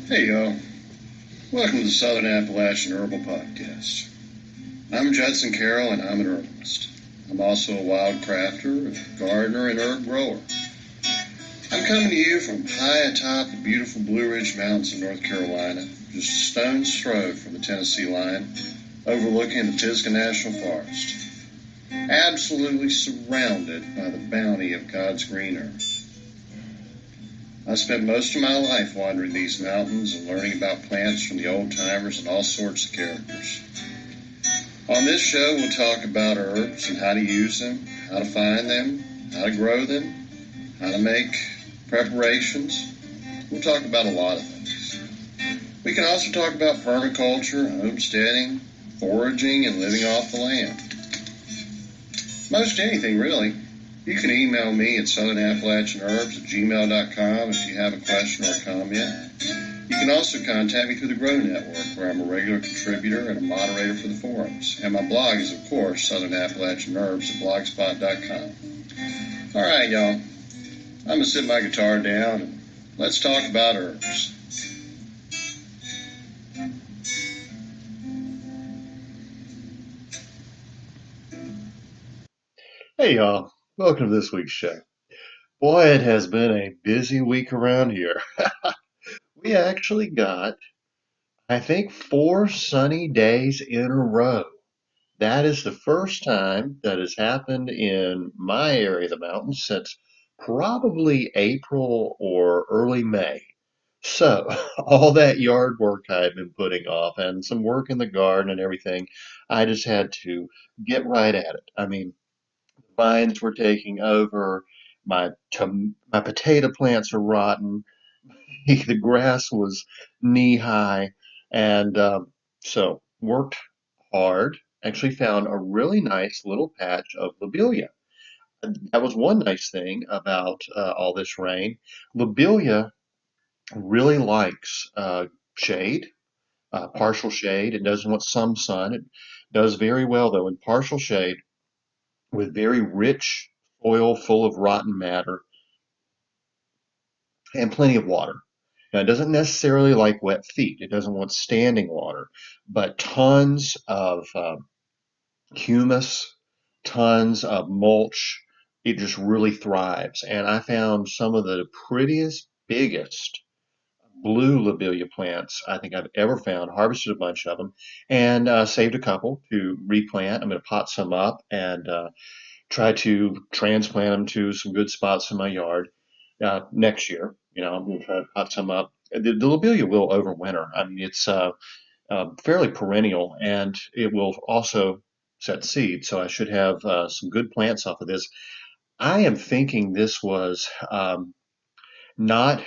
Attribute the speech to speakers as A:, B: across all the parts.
A: Hey y'all, welcome to the Southern Appalachian Herbal Podcast. I'm Judson Carroll and I'm an herbalist. I'm also a wild crafter, a gardener, and herb grower. I'm coming to you from high atop the beautiful Blue Ridge Mountains of North Carolina, just a stone's throw from the Tennessee line, overlooking the Pisgah National Forest, absolutely surrounded by the bounty of God's green earth. I spent most of my life wandering these mountains and learning about plants from the old timers and all sorts of characters. On this show, we'll talk about herbs and how to use them, how to find them, how to grow them, how to make preparations. We'll talk about a lot of things. We can also talk about permaculture, homesteading, foraging, and living off the land. Most anything, really. You can email me at southernappalachianherbs@gmail.com if you have a question or a comment. You can also contact me through the Grow Network, where I'm a regular contributor and a moderator for the forums. And my blog is, of course, Southern Appalachian Herbs at blogspot.com. All right, y'all. I'm going to sit my guitar down and let's talk about herbs. Hey, y'all. Welcome to this week's show. Boy, it has been a busy week around here. We actually got, I think, 4 sunny days in a row. That is the first time that has happened in my area of the mountains since probably April or early May. So, all that yard work I've been putting off and some work in the garden and everything, I just had to get right at it. I mean, vines were taking over, my potato plants are rotten, the grass was knee high, and so worked hard. Actually found a really nice little patch of lobelia. That was one nice thing about all this rain. Lobelia really likes shade, partial shade. It doesn't want some sun. It does very well though in partial shade with very rich soil full of rotten matter and plenty of water. Now, it doesn't necessarily like wet feet. It doesn't want standing water, but tons of humus, tons of mulch. It just really thrives. And I found some of the prettiest, biggest blue lobelia plants I think I've ever found. Harvested a bunch of them and saved a couple to replant. I'm going to pot some up and try to transplant them to some good spots in my yard next year. I'm going to try to pot some up. The lobelia will overwinter. I mean, it's fairly perennial, and it will also set seed. So I should have some good plants off of this. I am thinking this was not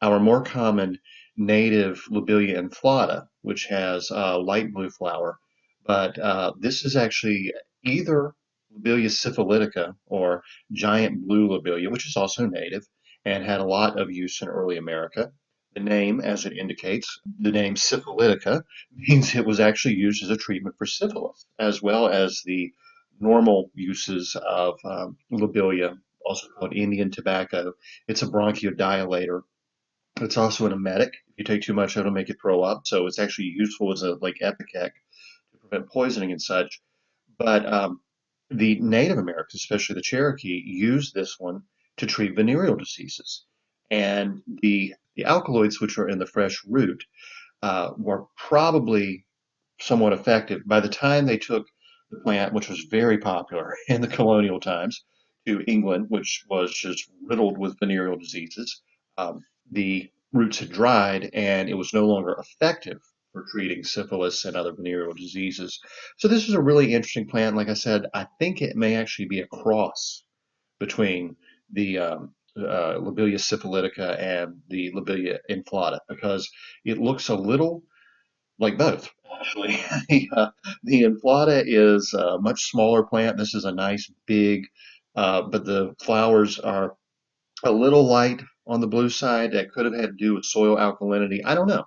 A: our more common native Lobelia inflata, which has a light blue flower, but this is actually either Lobelia syphilitica or giant blue lobelia, which is also native and had a lot of use in early America. The name, as it indicates, the name syphilitica means it was actually used as a treatment for syphilis, as well as the normal uses of lobelia, also called Indian tobacco. It's a bronchodilator. It's also an emetic. If you take too much, it'll make you throw up. So it's actually useful as a like epicac to prevent poisoning and such. But the Native Americans, especially the Cherokee, used this one to treat venereal diseases. And the alkaloids, which are in the fresh root, were probably somewhat effective. By the time they took the plant, which was very popular in the colonial times, to England, which was just riddled with venereal diseases, the roots had dried and it was no longer effective for treating syphilis and other venereal diseases. So this is a really interesting plant. Like I said, I think it may actually be a cross between the Lobelia syphilitica and the Lobelia inflata because it looks a little like both, actually. The inflata is a much smaller plant. This is a nice big, but the flowers are a little light on the blue side. That could have had to do with soil alkalinity. I don't know.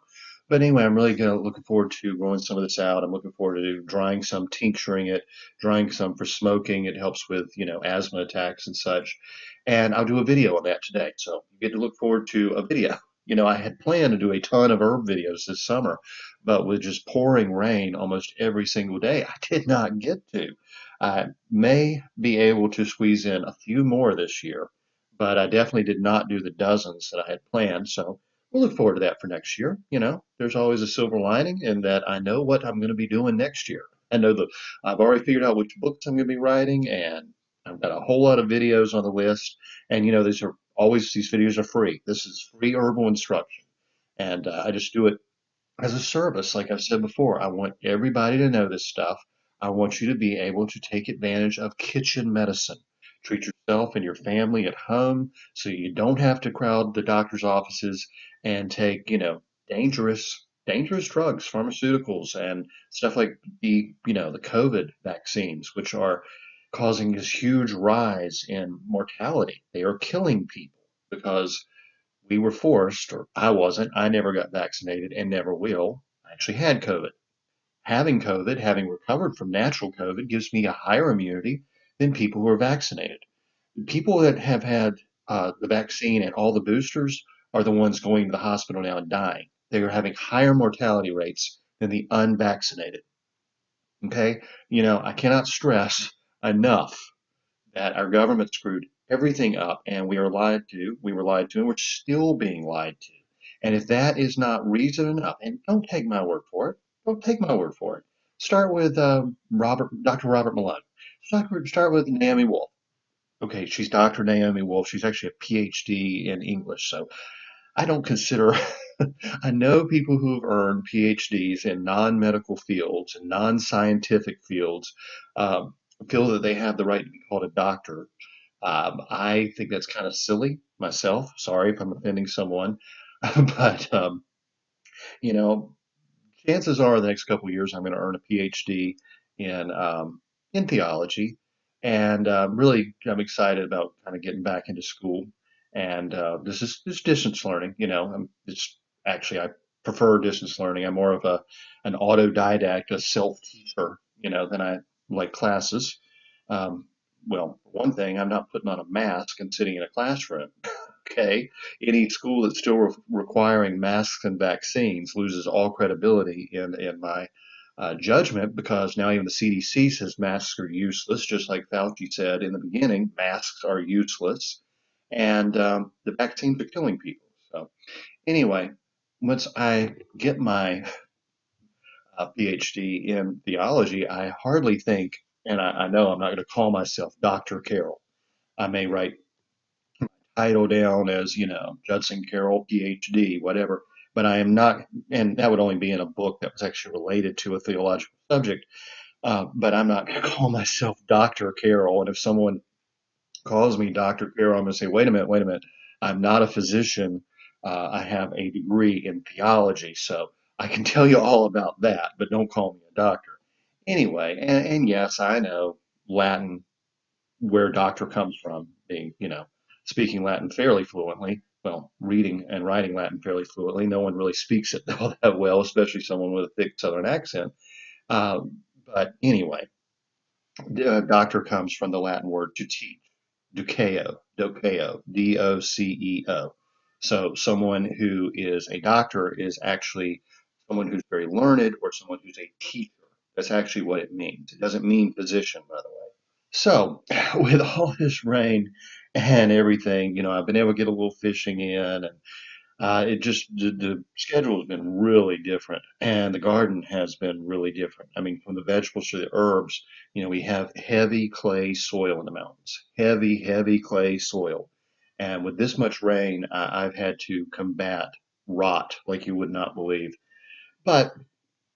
A: But anyway, I'm really looking forward to growing some of this out. I'm looking forward to drying some, tincturing it, drying some for smoking. It helps with, asthma attacks and such. And I'll do a video on that today. So you get to look forward to a video. I had planned to do a ton of herb videos this summer, but with just pouring rain almost every single day, I did not get to. I may be able to squeeze in a few more this year, but I definitely did not do the dozens that I had planned. So we'll look forward to that for next year. There's always a silver lining in that I know what I'm going to be doing next year. I know that I've already figured out which books I'm going to be writing, and I've got a whole lot of videos on the list. And these videos are free. This is free herbal instruction, and I just do it as a service. Like I've said before, I want everybody to know this stuff. I want you to be able to take advantage of kitchen medicine. Treat yourself and your family at home so you don't have to crowd the doctor's offices and take, dangerous drugs, pharmaceuticals, and stuff like the COVID vaccines, which are causing this huge rise in mortality. They are killing people because we were forced, or I wasn't, I never got vaccinated and never will. I actually had COVID. Having COVID, having recovered from natural COVID, gives me a higher immunity than people who are vaccinated. People that have had the vaccine and all the boosters are the ones going to the hospital now and dying. They are having higher mortality rates than the unvaccinated. Okay? I cannot stress enough that our government screwed everything up and we were lied to, and we're still being lied to. And if that is not reason enough, and don't take my word for it, don't take my word for it. Start with Dr. Robert Malone. Start with Naomi Wolf. Okay, she's Dr. Naomi Wolf. She's actually a PhD in English, so I don't consider, I know people who've earned PhDs in non-medical fields and non-scientific fields feel that they have the right to be called a doctor. I think that's kind of silly myself. Sorry if I'm offending someone, but you know, chances are the next couple of years I'm going to earn a PhD in in theology, and really I'm excited about kind of getting back into school. And this distance learning. It's actually I prefer distance learning. I'm more of an autodidact, a self teacher, than I like classes. Um, well, for one thing, I'm not putting on a mask and sitting in a classroom. Okay, any school that's still requiring masks and vaccines loses all credibility in my judgment, because now even the CDC says masks are useless, just like Fauci said in the beginning, masks are useless, and the vaccines are killing people. So anyway, once I get my PhD in theology, I hardly think, and I know I'm not going to call myself Dr. Carroll. I may write title down as, Judson Carroll, PhD, whatever. But I am not, and that would only be in a book that was actually related to a theological subject. But I'm not going to call myself Dr. Carroll. And if someone calls me Dr. Carroll, I'm going to say, wait a minute, wait a minute. I'm not a physician. I have a degree in theology, so I can tell you all about that, but don't call me a doctor. Anyway, and yes, I know Latin, where doctor comes from, being, speaking Latin fairly fluently. Well, reading and writing Latin fairly fluently. No one really speaks it all that well, especially someone with a thick Southern accent. But anyway, doctor comes from the Latin word to teach, doceo, doceo. So someone who is a doctor is actually someone who's very learned, or someone who's a teacher. That's actually what it means. It doesn't mean physician, by the way. So, with all this rain and everything, I've been able to get a little fishing in, and it just the schedule has been really different, and the garden has been really different. I mean, from the vegetables to the herbs, we have heavy clay soil in the mountains, heavy, heavy clay soil, and with this much rain, I've had to combat rot like you would not believe. But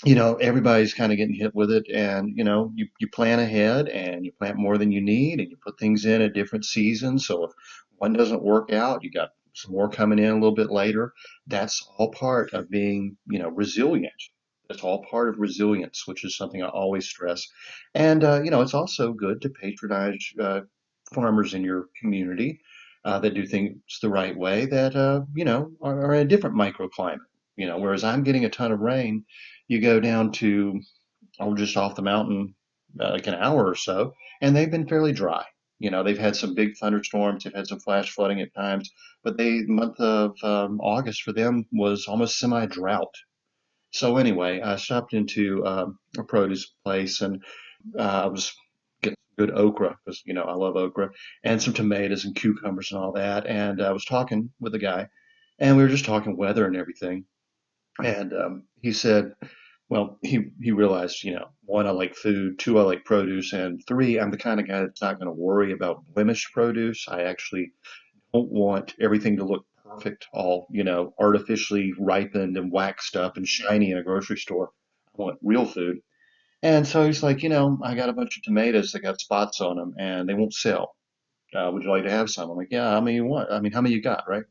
A: everybody's kind of getting hit with it, and you plan ahead and you plant more than you need, and you put things in at different seasons. So if one doesn't work out, you got some more coming in a little bit later. That's all part of being, resilient. That's all part of resilience, which is something I always stress. And it's also good to patronize farmers in your community that do things the right way, that are in a different microclimate. Whereas I'm getting a ton of rain, you go down to, just off the mountain, like an hour or so, and they've been fairly dry. They've had some big thunderstorms, they've had some flash flooding at times, but the month of August for them was almost semi-drought. So anyway, I stopped into a produce place and I was getting some good okra because I love okra and some tomatoes and cucumbers and all that. And I was talking with a guy, and we were just talking weather and everything. And he said, well, he realized, one, I like food, two, I like produce, and three, I'm the kind of guy that's not going to worry about blemished produce. I actually don't want everything to look perfect, all, artificially ripened and waxed up and shiny in a grocery store. I want real food. And so he's like, I got a bunch of tomatoes that got spots on them and they won't sell. Would you like to have some? I'm like, yeah, how many you want? I mean, how many you got, right?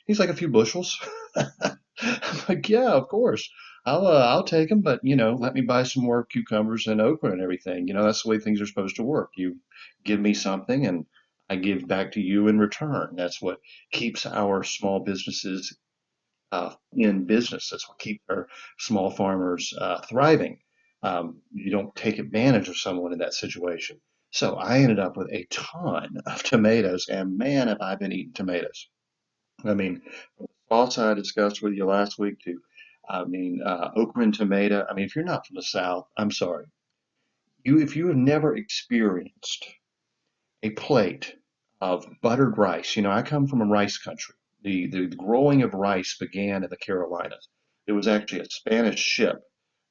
A: He's like, a few bushels. I'm like, yeah, of course. I'll take them, but let me buy some more cucumbers and okra and everything. That's the way things are supposed to work. You give me something and I give back to you in return. That's what keeps our small businesses in business. That's what keeps our small farmers thriving. You don't take advantage of someone in that situation. So I ended up with a ton of tomatoes, and man, have I been eating tomatoes. I mean, from the sauce I discussed with you last week to, okra and tomato. I mean, if you're not from the South, I'm sorry. If you have never experienced a plate of buttered rice. I come from a rice country. The growing of rice began in the Carolinas. It was actually a Spanish ship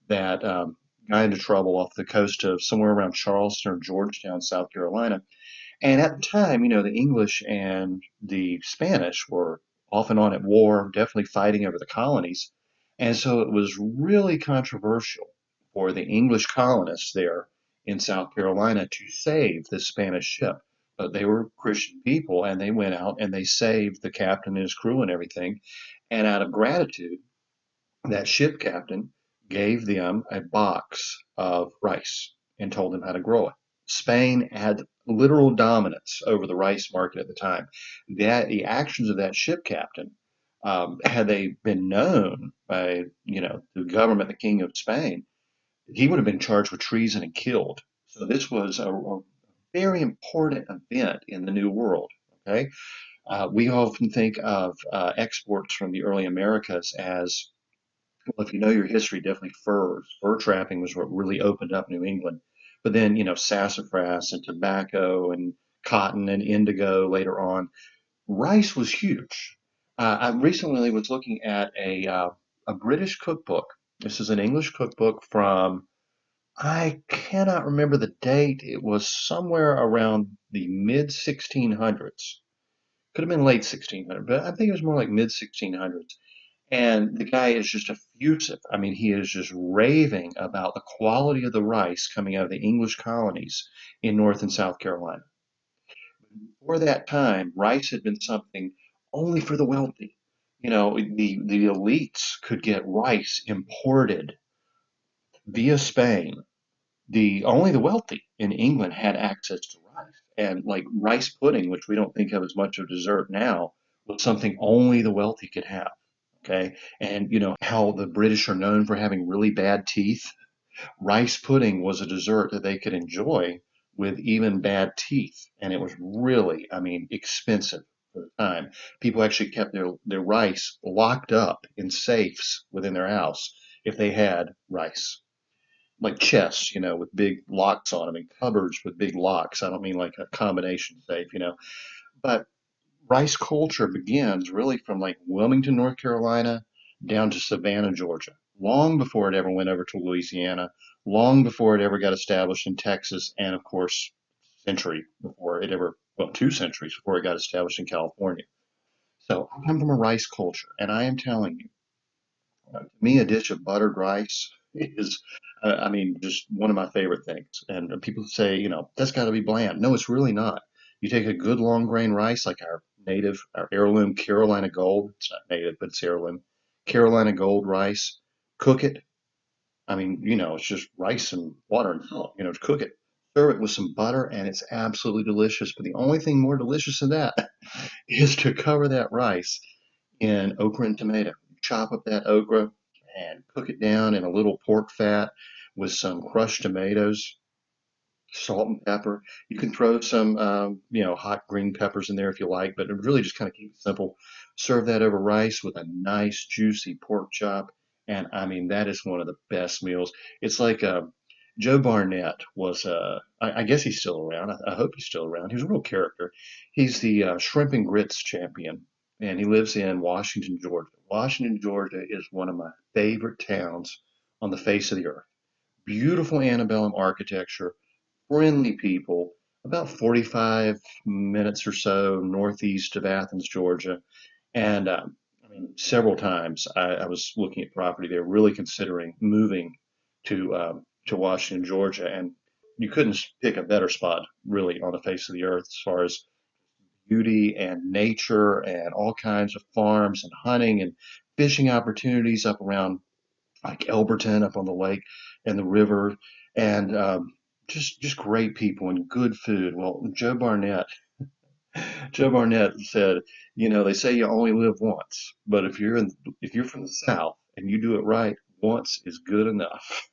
A: that got into trouble off the coast of somewhere around Charleston or Georgetown, South Carolina. And at the time, the English and the Spanish were off and on at war, definitely fighting over the colonies. And so it was really controversial for the English colonists there in South Carolina to save the Spanish ship. But they were Christian people and they went out and they saved the captain and his crew and everything. And out of gratitude, that ship captain gave them a box of rice and told them how to grow it. Spain had literal dominance over the rice market at the time. The actions of that ship captain, had they been known by the government, the king of Spain, he would have been charged with treason and killed. So this was a very important event in the New World. Okay, we often think of exports from the early Americas as, well, if you know your history, definitely furs. Fur trapping was what really opened up New England. But then, sassafras and tobacco and cotton and indigo later on. Rice was huge. I recently was looking at a British cookbook. This is an English cookbook from, I cannot remember the date. It was somewhere around the mid 1600s. Could have been late 1600s, but I think it was more like mid 1600s. And the guy is just effusive. I mean, he is just raving about the quality of the rice coming out of the English colonies in North and South Carolina. Before that time, rice had been something only for the wealthy. The elites could get rice imported via Spain. Only the wealthy in England had access to rice. And like rice pudding, which we don't think of as much of dessert now, was something only the wealthy could have. Okay. And how the British are known for having really bad teeth. Rice pudding was a dessert that they could enjoy with even bad teeth. And it was really, I mean, expensive for the time. People actually kept their rice locked up in safes within their house if they had rice. Like chests, with big locks on them and cupboards with big locks. I don't mean like a combination safe. But rice culture begins really from like Wilmington, North Carolina, down to Savannah, Georgia, long before it ever went over to Louisiana, long before it ever got established in Texas, and of course, century before it ever, well, 2 centuries before it got established in California. So I come from a rice culture, and I am telling you, to me, a dish of buttered rice is, I mean, just one of my favorite things. And people say, that's got to be bland. No, it's really not. You take a good long grain rice, like our heirloom Carolina Gold. It's not native, but it's heirloom Carolina Gold rice. Cook it. I mean, it's just rice and water and salt. Cook it. Serve it with some butter, and it's absolutely delicious. But the only thing more delicious than that is to cover that rice in okra and tomato. Chop up that okra and cook it down in a little pork fat with some crushed tomatoes. salt and pepper. You can throw some, hot green peppers in there if you like, but it really just kind of keep it simple. Serve that over rice with a nice juicy pork chop, and I mean that is one of the best meals. It's like Joe Barnett was, I guess he's still around. I hope he's still around. He was a real character. He's the shrimp and grits champion, and he lives in Washington, Georgia. Washington, Georgia is one of my favorite towns on the face of the earth. Beautiful antebellum architecture, friendly people, about 45 minutes or so northeast of Athens, Georgia. And I mean, several times I was looking at property there, really considering moving to Washington, Georgia, and you couldn't pick a better spot really on the face of the earth as far as beauty and nature and all kinds of farms and hunting and fishing opportunities up around like Elberton up on the lake and the river, and just great people and good food. Well, Joe Barnett said, they say you only live once, but if you're from the South and you do it right, once is good enough.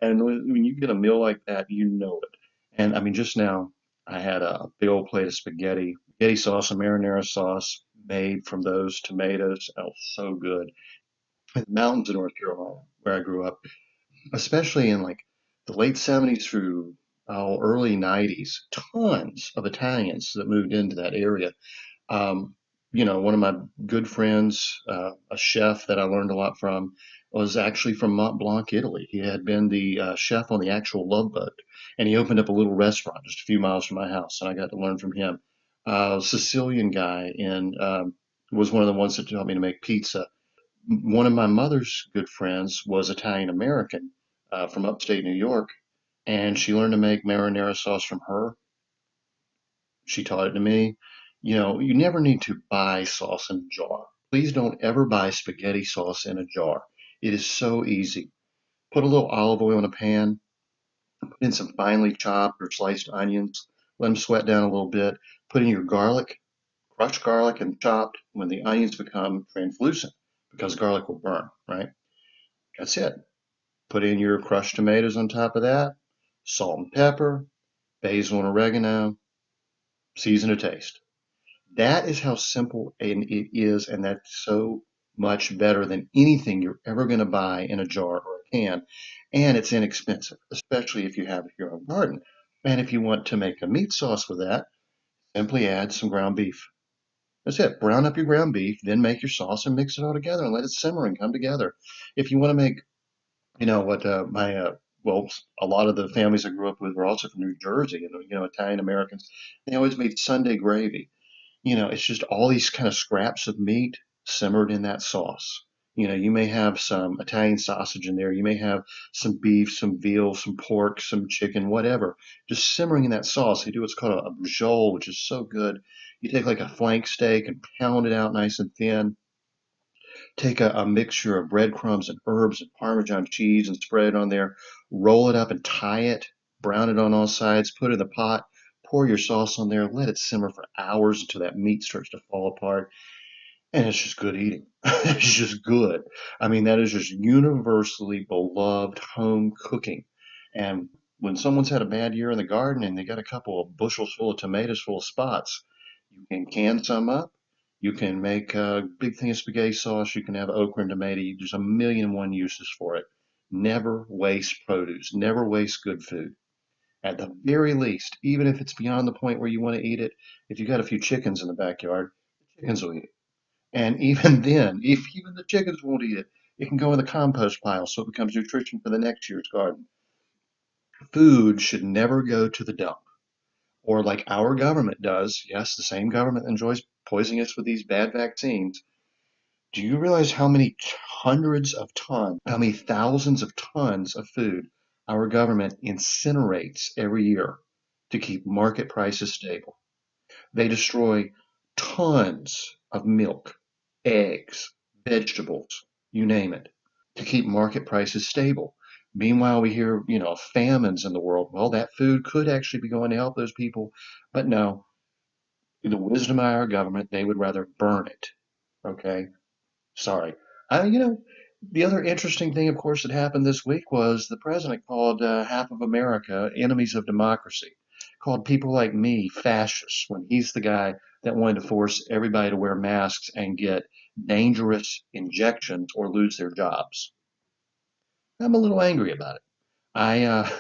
A: And when you get a meal like that, you know it. And I mean, just now I had a big old plate of spaghetti sauce and marinara sauce made from those tomatoes. Oh, so good. In the mountains of North Carolina, where I grew up, especially in like the late 70s through early 90s, tons of Italians that moved into that area. Um, one of my good friends, a chef that I learned a lot from, was actually from Mont Blanc, Italy. He had been the chef on the actual Love Boat, and he opened up a little restaurant just a few miles from my house, and I got to learn from him. Sicilian guy, and was one of the ones that taught me to make pizza. One of my mother's good friends was Italian American from upstate New York, and she learned to make marinara sauce from her. She taught it to me. You never need to buy sauce in a jar. Please don't ever buy spaghetti sauce in a jar. It is so easy. Put a little olive oil in a pan, put in some finely chopped or sliced onions, let them sweat down a little bit. Put in your garlic, crushed garlic and chopped when the onions become translucent because garlic will burn, right? That's it. Put in your crushed tomatoes on top of that, salt and pepper, basil and oregano, season to taste. That is how simple and it is, and that's so much better than anything you're ever going to buy in a jar or a can. And it's inexpensive, especially if you have your own garden. And if you want to make a meat sauce with that, simply add some ground beef. That's it. Brown up your ground beef, then make your sauce and mix it all together and let it simmer and come together. If you want to make, what my well, a lot of the families I grew up with were also from New Jersey, and Italian Americans. They always made Sunday gravy. It's just all these kind of scraps of meat simmered in that sauce. You may have some Italian sausage in there. You may have some beef, some veal, some pork, some chicken, whatever, just simmering in that sauce. They do what's called a brujole, which is so good. You take like a flank steak and pound it out nice and thin. Take a mixture of breadcrumbs and herbs and Parmesan cheese and spread it on there. Roll it up and tie it. Brown it on all sides. Put it in the pot. Pour your sauce on there. Let it simmer for hours until that meat starts to fall apart. And it's just good eating. It's just good. I mean, that is just universally beloved home cooking. And when someone's had a bad year in the garden and they got a couple of bushels full of tomatoes full of spots, you can can some up. You can make a big thing of spaghetti sauce. You can have okra and tomato. There's a million and one uses for it. Never waste produce. Never waste good food. At the very least, even if it's beyond the point where you want to eat it, if you got a few chickens in the backyard, the chickens will eat it. And even then, if even the chickens won't eat it, it can go in the compost pile so it becomes nutrition for the next year's garden. Food should never go to the dump. Or like our government does. Yes, the same government that enjoys poisoning us with these bad vaccines. Do you realize how many hundreds of tons, how many thousands of tons of food our government incinerates every year to keep market prices stable? They destroy tons of milk, eggs, vegetables, you name it, to keep market prices stable. Meanwhile, we hear, famines in the world. Well, that food could actually be going to help those people, but no, in the wisdom of our government, they would rather burn it. Okay, sorry. I, you know, The other interesting thing, of course, that happened this week was the president called half of America enemies of democracy, called people like me fascists when he's the guy that wanted to force everybody to wear masks and get dangerous injections or lose their jobs. I'm a little angry about it. I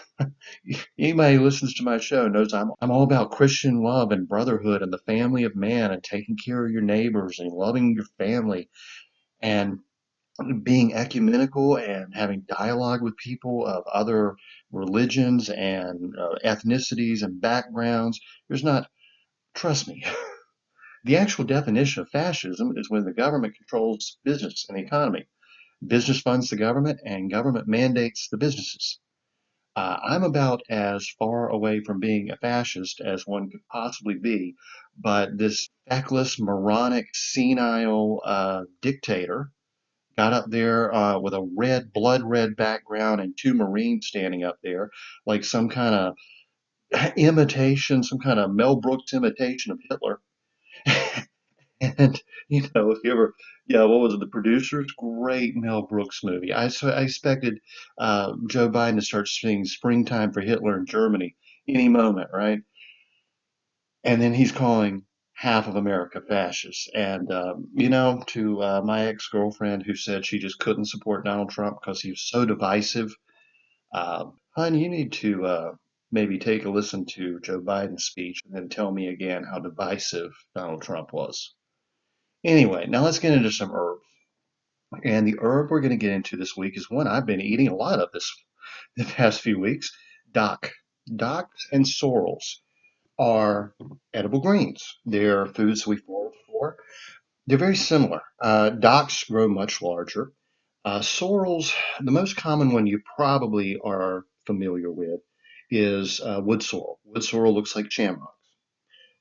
A: anybody who listens to my show knows I'm all about Christian love and brotherhood and the family of man and taking care of your neighbors and loving your family and being ecumenical and having dialogue with people of other religions and ethnicities and backgrounds. There's not, trust me, the actual definition of fascism is when the government controls business and the economy. Business funds the government and government mandates the businesses. I'm about as far away from being a fascist as one could possibly be, but this feckless, moronic, senile dictator got up there with a blood red background and two Marines standing up there, like some kind of imitation, some kind of Mel Brooks imitation of Hitler. And if you ever, yeah, what was it? The Producers, great Mel Brooks movie. I expected Joe Biden to start singing "Springtime for Hitler" in Germany any moment, right? And then he's calling half of America fascist. And to my ex-girlfriend who said she just couldn't support Donald Trump because he was so divisive. Hon, you need to maybe take a listen to Joe Biden's speech and then tell me again how divisive Donald Trump was. Anyway, now let's get into some herbs. And the herb we're going to get into this week is one I've been eating a lot of this the past few weeks. Dock. Docks and sorrels are edible greens. They're foods we forage for. They're very similar. Docks grow much larger. Sorrels, the most common one you probably are familiar with is wood sorrel. Wood sorrel looks like shamrock.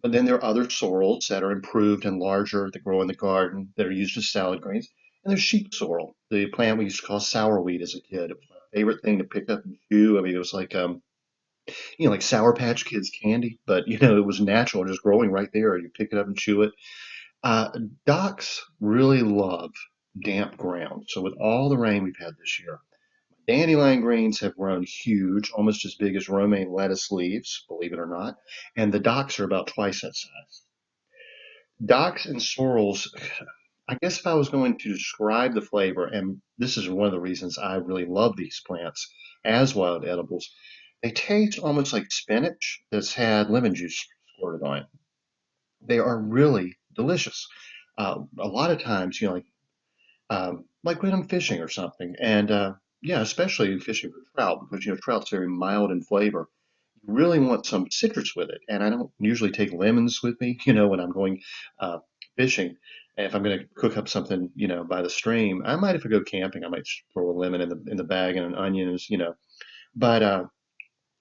A: But then there are other sorrels that are improved and larger that grow in the garden that are used as salad greens. And there's sheep sorrel, the plant we used to call sourweed as a kid. It was my favorite thing to pick up and chew. I mean, it was like like Sour Patch Kids candy, but it was natural, just growing right there. You pick it up and chew it. Uh, Docks really love damp ground. So with all the rain we've had this year, dandelion greens have grown huge, almost as big as romaine lettuce leaves, believe it or not. And the docks are about twice that size. Docks and sorrels, I guess if I was going to describe the flavor, and this is one of the reasons I really love these plants as wild edibles, they taste almost like spinach that's had lemon juice squirted on it. They are really delicious. A lot of times, like when I'm fishing or something, and yeah, especially fishing for trout, because trout's very mild in flavor. You really want some citrus with it, and I don't usually take lemons with me, when I'm going uh, fishing. And if I'm going to cook up something, by the stream, I might if I go camping, I might throw a lemon in the bag and an onion, But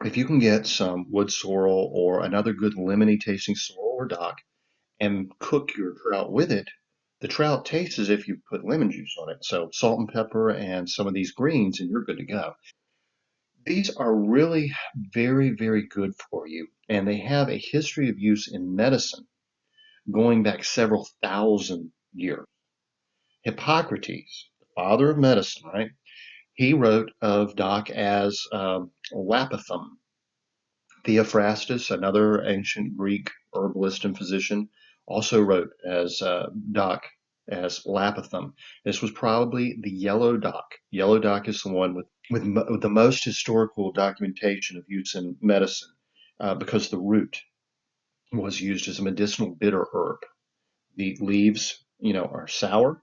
A: if you can get some wood sorrel or another good lemony tasting sorrel or dock and cook your trout with it, the trout tastes as if you put lemon juice on it. So salt and pepper and some of these greens, and you're good to go. These are really very, very good for you, and they have a history of use in medicine going back several thousand years. Hippocrates, the father of medicine, right? He wrote of dock as lapithum. Theophrastus, another ancient Greek herbalist and physician, also wrote as dock as lapithum. This was probably the yellow dock. Yellow dock is the one with the most historical documentation of use in medicine because the root was used as a medicinal bitter herb. The leaves, are sour.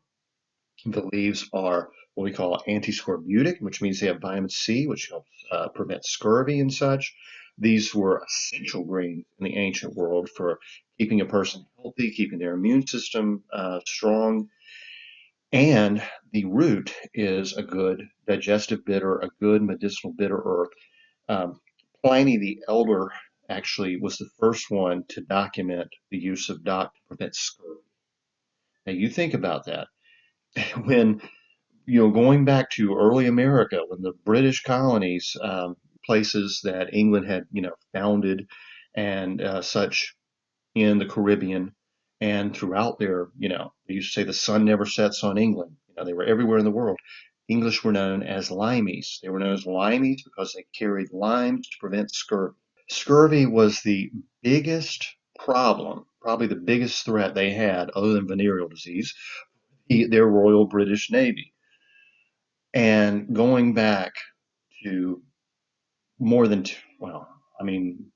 A: The leaves are what we call antiscorbutic, which means they have vitamin C, which helps prevent scurvy and such. These were essential greens in the ancient world for keeping a person healthy, keeping their immune system strong. And the root is a good digestive bitter, a good medicinal bitter herb. Um, Pliny the Elder actually was the first one to document the use of dock to prevent scurvy. Now you think about that. When going back to early America, when the British colonies, places that England had, founded and such in the Caribbean and throughout there, they used to say the sun never sets on England. They were everywhere in the world. English were known as limeys. They were known as limeys because they carried limes to prevent scurvy. Scurvy was the biggest problem, probably the biggest threat they had, other than venereal disease, their Royal British Navy. And going back to more than, well, I mean,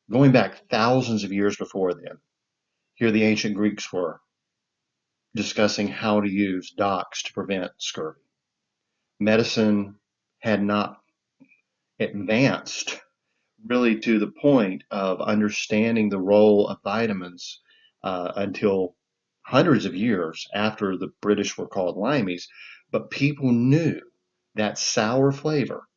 A: going back thousands of years before then, here the ancient Greeks were discussing how to use docks to prevent scurvy. Medicine had not advanced really to the point of understanding the role of vitamins until hundreds of years after the British were called limeys. But people knew that sour flavor.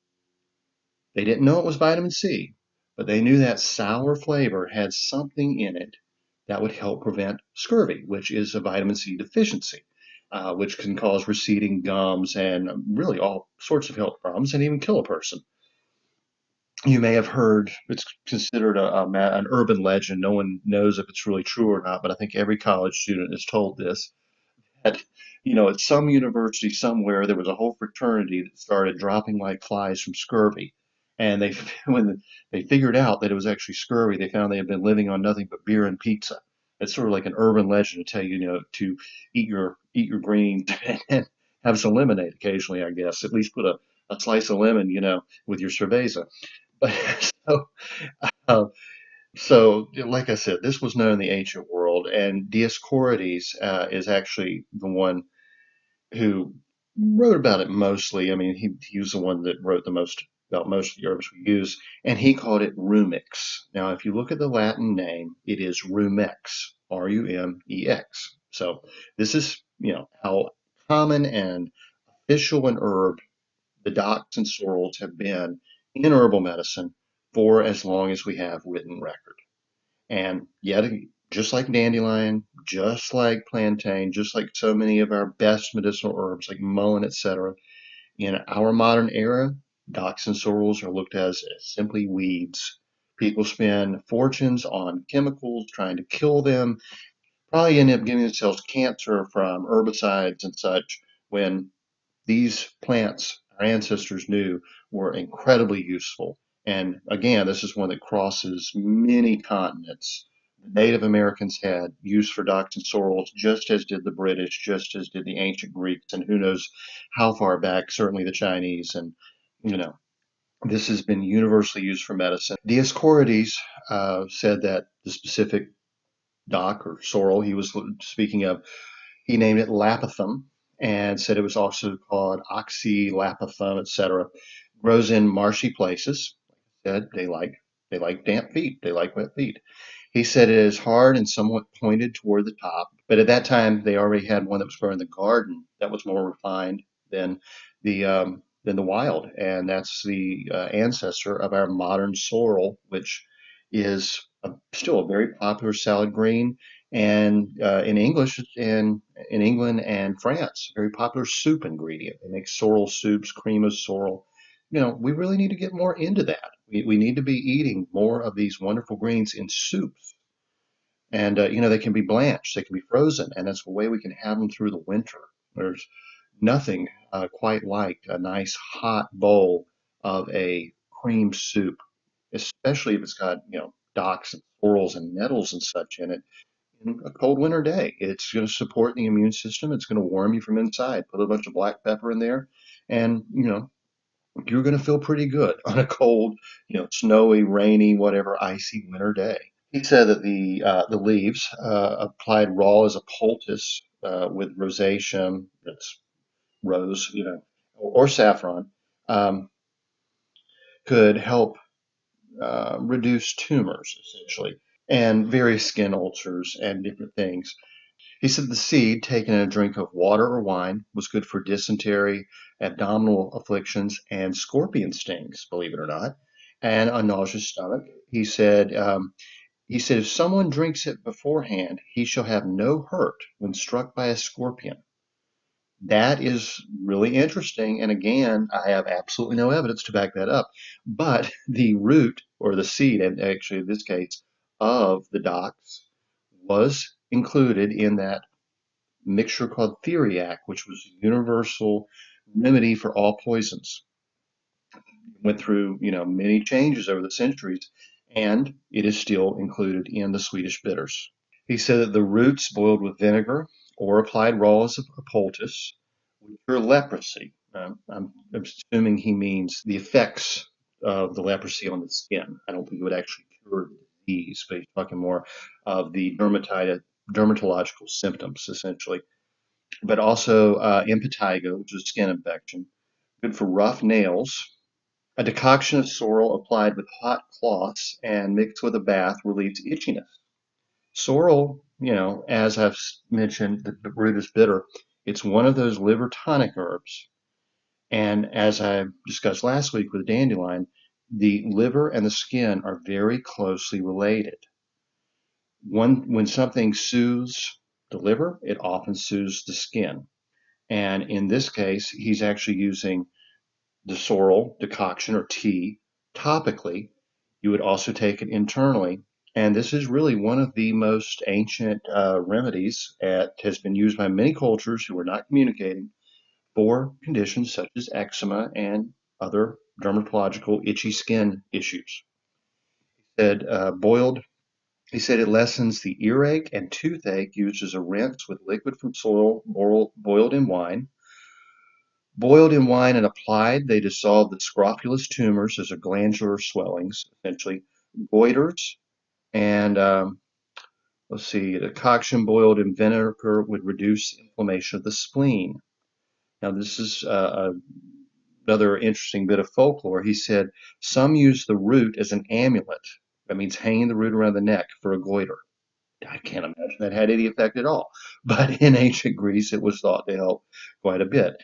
A: They didn't know it was vitamin C, but they knew that sour flavor had something in it that would help prevent scurvy, which is a vitamin C deficiency, which can cause receding gums and really all sorts of health problems and even kill a person. You may have heard it's considered an urban legend. No one knows if it's really true or not, but I think every college student is told this at at some university somewhere there was a whole fraternity that started dropping like flies from scurvy, and they when they figured out that it was actually scurvy, they found they had been living on nothing but beer and pizza. It's sort of like an urban legend to tell you, to eat your greens and have some lemonade occasionally, I guess. At least put a slice of lemon, with your cerveza. But so, uh, like I said, this was known in the ancient world, and Dioscorides is actually the one who wrote about it mostly. I mean, he was the one that wrote the most about most of the herbs we use, and he called it rumex. Now, if you look at the Latin name, it is rumex, Rumex. So this is, how common and official an herb the docks and sorrels have been in herbal medicine for as long as we have written record. And yet, just like dandelion, just like plantain, just like so many of our best medicinal herbs like mullein, etc., in our modern era, docks and sorrels are looked at as simply weeds. People spend fortunes on chemicals trying to kill them, probably end up giving themselves cancer from herbicides and such, when these plants our ancestors knew were incredibly useful. And again, this is one that crosses many continents. The Native Americans had use for docks and sorrels, just as did the British, just as did the ancient Greeks, and who knows how far back, certainly the Chinese. And, you know, this has been universally used for medicine. Dioscorides said that the specific dock or sorrel he was speaking of, he named it Lapithum and said it was also called Oxylapithum, etc. Grows in marshy places. Said they like damp feet. They like wet feet. He said it is hard and somewhat pointed toward the top, but at that time they already had one that was growing in the garden that was more refined than the wild, and that's the ancestor of our modern sorrel, which is still a very popular salad green, and in English and in England and France, very popular soup ingredient. They make sorrel soups, cream of sorrel. We really need to get more into that. We need to be eating more of these wonderful greens in soups. And, they can be blanched, they can be frozen, and that's a way we can have them through the winter. There's nothing quite like a nice hot bowl of a cream soup, especially if it's got, docks and sorrels and nettles and such in it. In a cold winter day, it's going to support the immune system. It's going to warm you from inside. Put a bunch of black pepper in there, and you're going to feel pretty good on a cold, snowy, rainy, whatever, icy winter day. He said that the leaves applied raw as a poultice with rosaceum, that's rose, or saffron, um, could help reduce tumors essentially, and various skin ulcers and different things. He said the seed taken in a drink of water or wine was good for dysentery, abdominal afflictions, and scorpion stings, believe it or not, and a nauseous stomach. He said, if someone drinks it beforehand, he shall have no hurt when struck by a scorpion. That is really interesting. And again, I have absolutely no evidence to back that up. But the root or the seed, and actually in this case, of the dox was included in that mixture called theriac, which was a universal remedy for all poisons. Went through, many changes over the centuries, and it is still included in the Swedish bitters. He said that the roots boiled with vinegar or applied raw as a poultice would cure leprosy. I'm assuming he means the effects of the leprosy on the skin. I don't think it would actually cure the disease, but he's talking more of the dermatological symptoms, essentially. But also impetigo, which is a skin infection, good for rough nails. A decoction of sorrel applied with hot cloths and mixed with a bath relieves itchiness. Sorrel, as I've mentioned, the root is bitter. It's one of those liver tonic herbs. And as I discussed last week with dandelion, the liver and the skin are very closely related. When something soothes the liver, it often soothes the skin. And in this case, he's actually using the sorrel decoction or tea topically. You would also take it internally. And this is really one of the most ancient remedies that has been used by many cultures who are not communicating for conditions such as eczema and other dermatological itchy skin issues. Said boiled. He said it lessens the earache and toothache used as a rinse with liquid from sorrel boiled in wine. Boiled in wine and applied, they dissolve the scrofulous tumors, those are glandular swellings, essentially, goiters, and let's see, the decoction boiled in vinegar would reduce inflammation of the spleen. Now, this is another interesting bit of folklore. He said some use the root as an amulet. That means hanging the root around the neck for a goiter. I can't imagine that had any effect at all. But in ancient Greece, it was thought to help quite a bit.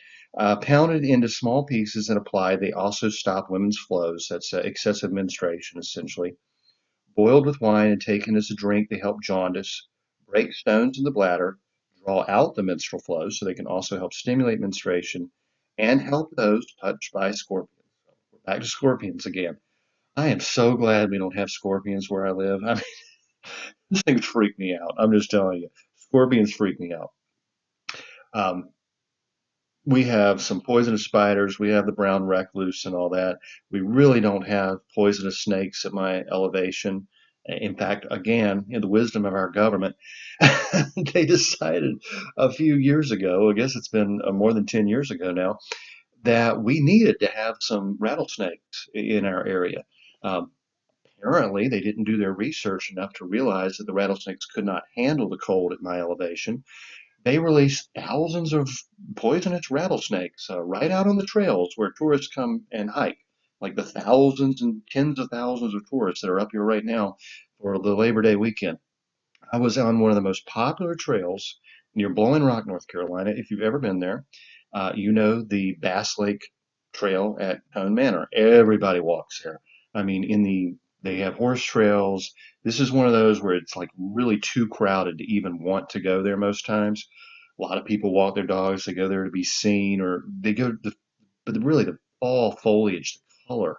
A: Pounded into small pieces and applied, they also stop women's flows. That's excessive menstruation, essentially. Boiled with wine and taken as a drink, they help jaundice, break stones in the bladder, draw out the menstrual flow, so they can also help stimulate menstruation and help those touched by scorpions. So we're back to scorpions again. I am so glad we don't have scorpions where I live. I mean, this things freak me out. I'm just telling you, scorpions freak me out. Um, we have some poisonous spiders. We have the brown recluse and all that. We really don't have poisonous snakes at my elevation. In fact, again, in the wisdom of our government, they decided a few years ago, I guess it's been more than 10 years ago now, that we needed to have some rattlesnakes in our area. Um, Apparently, they didn't do their research enough to realize that the rattlesnakes could not handle the cold at my elevation. They release thousands of poisonous rattlesnakes right out on the trails where tourists come and hike, like the thousands and tens of thousands of tourists that are up here right now for the Labor Day weekend. I was on one of the most popular trails near Blowing Rock, North Carolina. If you've ever been there, you know the Bass Lake Trail at Cone Manor. Everybody walks there. I mean, they have horse trails. This is one of those where it's like really too crowded to even want to go there most times. A lot of people walk their dogs. They go there to be seen, or they go to but really the fall foliage, the color,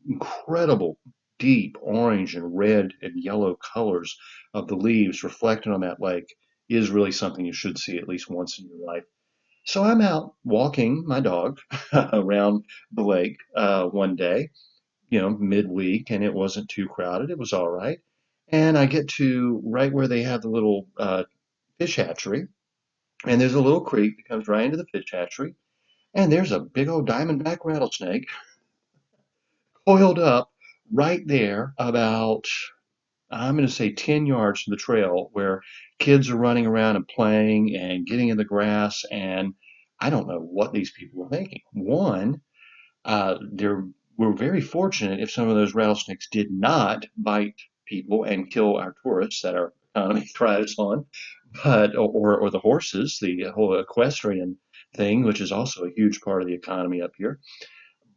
A: incredible deep orange and red and yellow colors of the leaves reflected on that lake is really something you should see at least once in your life. So I'm out walking my dog around the lake one day, midweek, and it wasn't too crowded. It was all right. And I get to right where they have the little fish hatchery, and there's a little creek that comes right into the fish hatchery, and there's a big old diamondback rattlesnake coiled up right there about I'm going to say 10 yards from the trail where kids are running around and playing and getting in the grass. And I don't know what these people were thinking. One, we're very fortunate if some of those rattlesnakes did not bite people and kill our tourists that our economy thrives on, or the horses, the whole equestrian thing, which is also a huge part of the economy up here.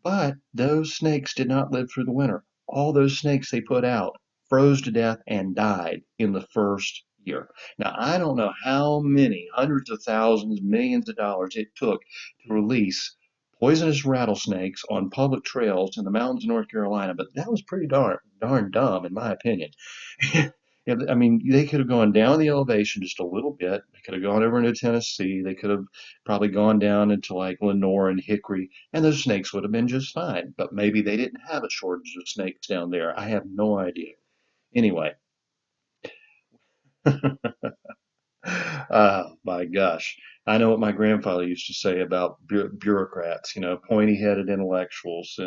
A: But those snakes did not live through the winter. All those snakes they put out froze to death and died in the first year. Now, I don't know how many hundreds of thousands, millions of dollars it took to release poisonous rattlesnakes on public trails in the mountains of North Carolina, but that was pretty darn dumb, in my opinion. Yeah, I mean, they could have gone down the elevation just a little bit. They could have gone over into Tennessee. They could have probably gone down into like Lenore and Hickory, and those snakes would have been just fine. But maybe they didn't have a shortage of snakes down there. I have no idea. Anyway, my gosh. I know what my grandfather used to say about bureaucrats, pointy-headed intellectuals.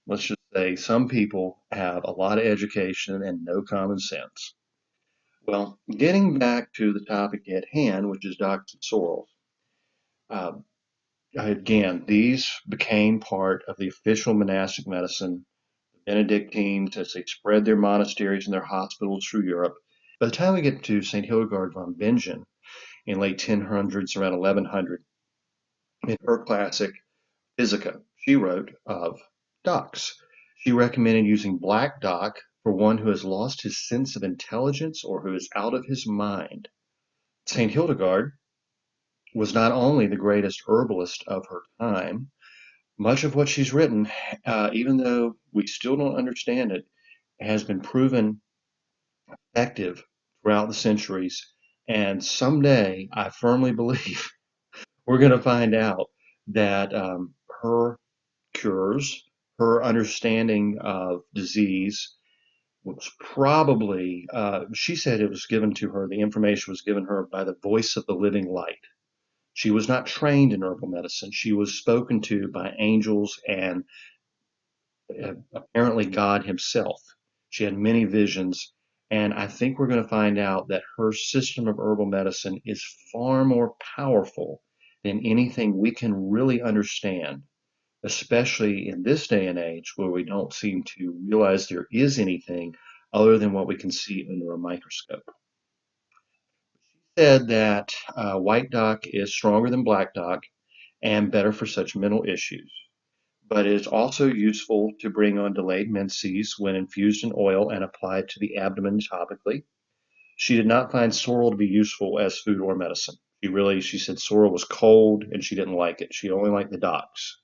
A: Let's just say some people have a lot of education and no common sense. Well, getting back to the topic at hand, which is Dr. Sorrels, uh, again, these became part of the official monastic medicine. Benedictines, as they spread their monasteries and their hospitals through Europe. By the time we get to St. Hildegard von Bingen in late 1000s, around 1100, in her classic Physica, she wrote of docs. She recommended using black dock for one who has lost his sense of intelligence or who is out of his mind. St. Hildegard was not only the greatest herbalist of her time, much of what she's written, even though we still don't understand it, has been proven effective throughout the centuries. And someday, I firmly believe, we're going to find out that her cures, her understanding of disease was probably, she said it was given to her, the information was given her by the voice of the living light. She was not trained in herbal medicine. She was spoken to by angels and apparently God himself. She had many visions, and I think we're going to find out that her system of herbal medicine is far more powerful than anything we can really understand, especially in this day and age where we don't seem to realize there is anything other than what we can see under a microscope. Said that white dock is stronger than black dock and better for such mental issues, but it is also useful to bring on delayed menses when infused in oil and applied to the abdomen topically. She did not find sorrel to be useful as food or medicine. She said sorrel was cold and she didn't like it. She only liked the docks.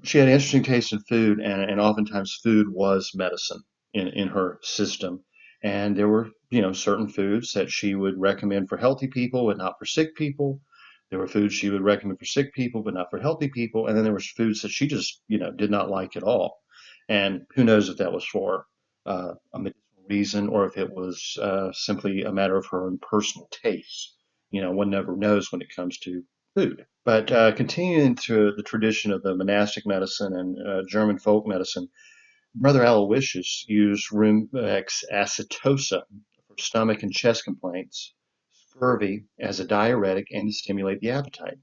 A: She had an interesting taste in food, and oftentimes food was medicine in her system. And there were, certain foods that she would recommend for healthy people, but not for sick people. There were foods she would recommend for sick people, but not for healthy people. And then there was foods that she just, did not like at all. And who knows if that was for a medicinal reason or if it was simply a matter of her own personal taste. One never knows when it comes to food. But continuing through the tradition of the monastic medicine and German folk medicine, Brother Aloysius used Rumex acetosa for stomach and chest complaints, scurvy as a diuretic and to stimulate the appetite.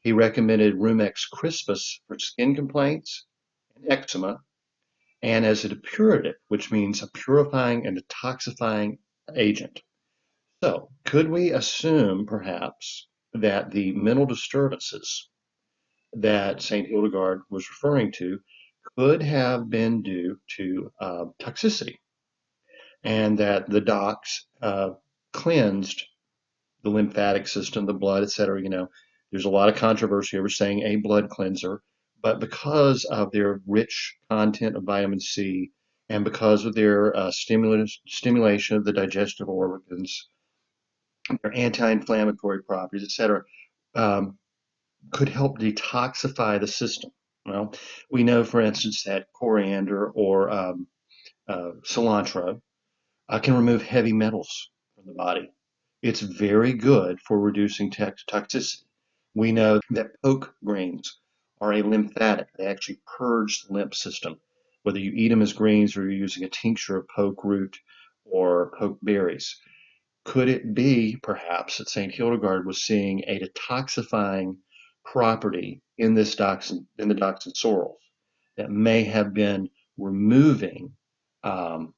A: He recommended Rumex crispus for skin complaints and eczema and as a depurative, which means a purifying and detoxifying agent. So, could we assume perhaps that the mental disturbances that St. Hildegard was referring to could have been due to toxicity, and that the docs cleansed the lymphatic system, the blood, etc. There's a lot of controversy over saying a blood cleanser, but because of their rich content of vitamin C and because of their stimulation of the digestive organs, their anti-inflammatory properties, etc., um, could help detoxify the system. Well, we know, for instance, that coriander or cilantro can remove heavy metals from the body. It's very good for reducing toxicity. We know that poke greens are a lymphatic. They actually purge the lymph system, whether you eat them as greens or you're using a tincture of poke root or poke berries. Could it be, perhaps, that St. Hildegard was seeing a detoxifying property in in the Doxin sorrels that may have been removing um,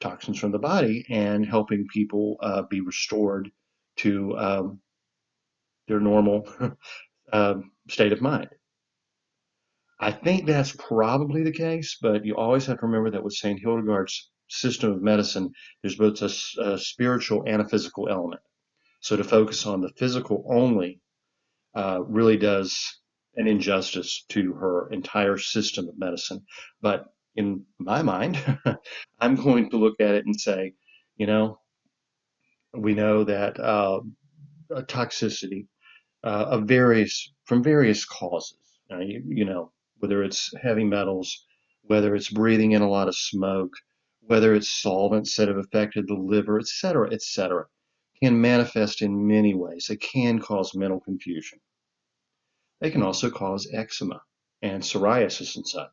A: toxins from the body and helping people be restored to their normal state of mind? I think that's probably the case, but you always have to remember that with St. Hildegard's system of medicine, there's both a spiritual and a physical element. So to focus on the physical only really does an injustice to her entire system of medicine. But in my mind, I'm going to look at it and say, You know, we know that toxicity of various from various causes. You know, whether it's heavy metals, whether it's breathing in a lot of smoke, whether it's solvents that have affected the liver, et cetera, can manifest in many ways. They can cause mental confusion. They can also cause eczema and psoriasis and such.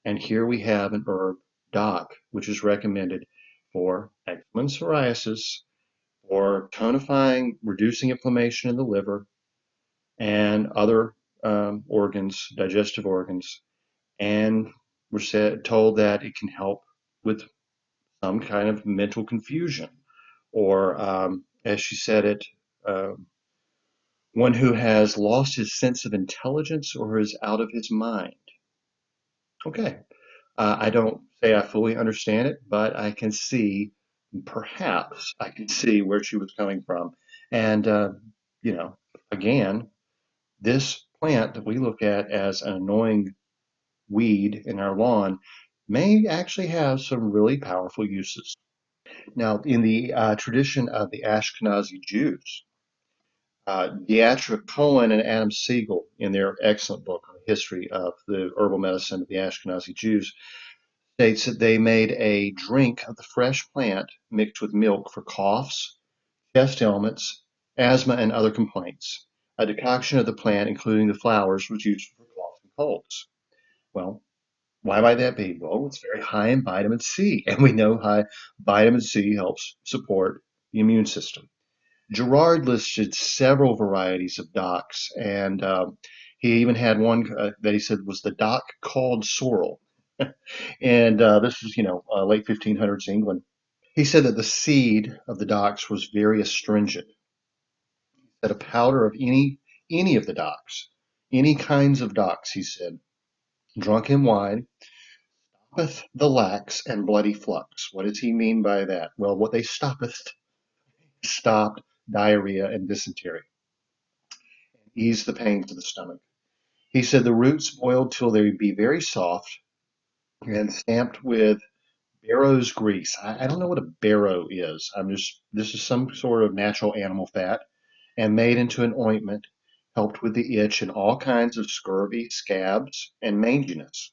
A: And here we have an herb, dock, which is recommended for eczema and psoriasis, for tonifying, reducing inflammation in the liver and other organs, digestive organs. And told that it can help with some kind of mental confusion, or as she said it, uh, one who has lost his sense of intelligence or is out of his mind. Okay. I don't say I fully understand it, but I can see, perhaps I can see where she was coming from. And, you know, again, this plant that we look at as an annoying weed in our lawn may actually have some really powerful uses. Now, in the tradition of the Ashkenazi Jews, Dietrich Cohen and Adam Siegel, in their excellent book on the history of the herbal medicine of the Ashkenazi Jews, states that they made a drink of the fresh plant mixed with milk for coughs, chest ailments, asthma, and other complaints. A decoction of the plant, including the flowers, was used for coughs and colds. Well, why might that be? Well, it's very high in vitamin C, and we know high vitamin C helps support the immune system. Gerard listed several varieties of docks, and he even had one that he said was the dock called sorrel. And this was, late 1500s England. He said that the seed of the docks was very astringent, that a powder of any of the docks, any kinds of docks, he said, drunk in wine, stoppeth the lax and bloody flux. What does he mean by that? Well, what they stopped diarrhea and dysentery, ease the pains of the stomach. He said the roots boiled till they be very soft and stamped with barrow's grease. I don't know what a barrow is. This is some sort of natural animal fat and made into an ointment, helped with the itch and all kinds of scurvy, scabs, and manginess.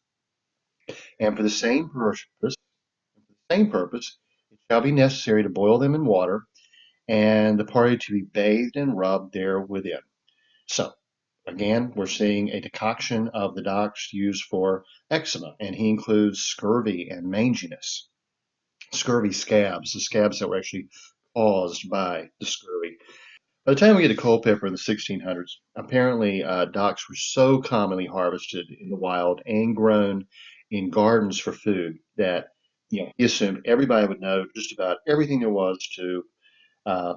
A: And for the same purpose, it shall be necessary to boil them in water, and the party to be bathed and rubbed there within. So, again, we're seeing a decoction of the docks used for eczema, and he includes scurvy and manginess. Scurvy scabs, the scabs that were actually caused by the scurvy. By the time we get to Culpeper in the 1600s, apparently docks were so commonly harvested in the wild and grown in gardens for food that he assumed everybody would know just about everything there was to uh,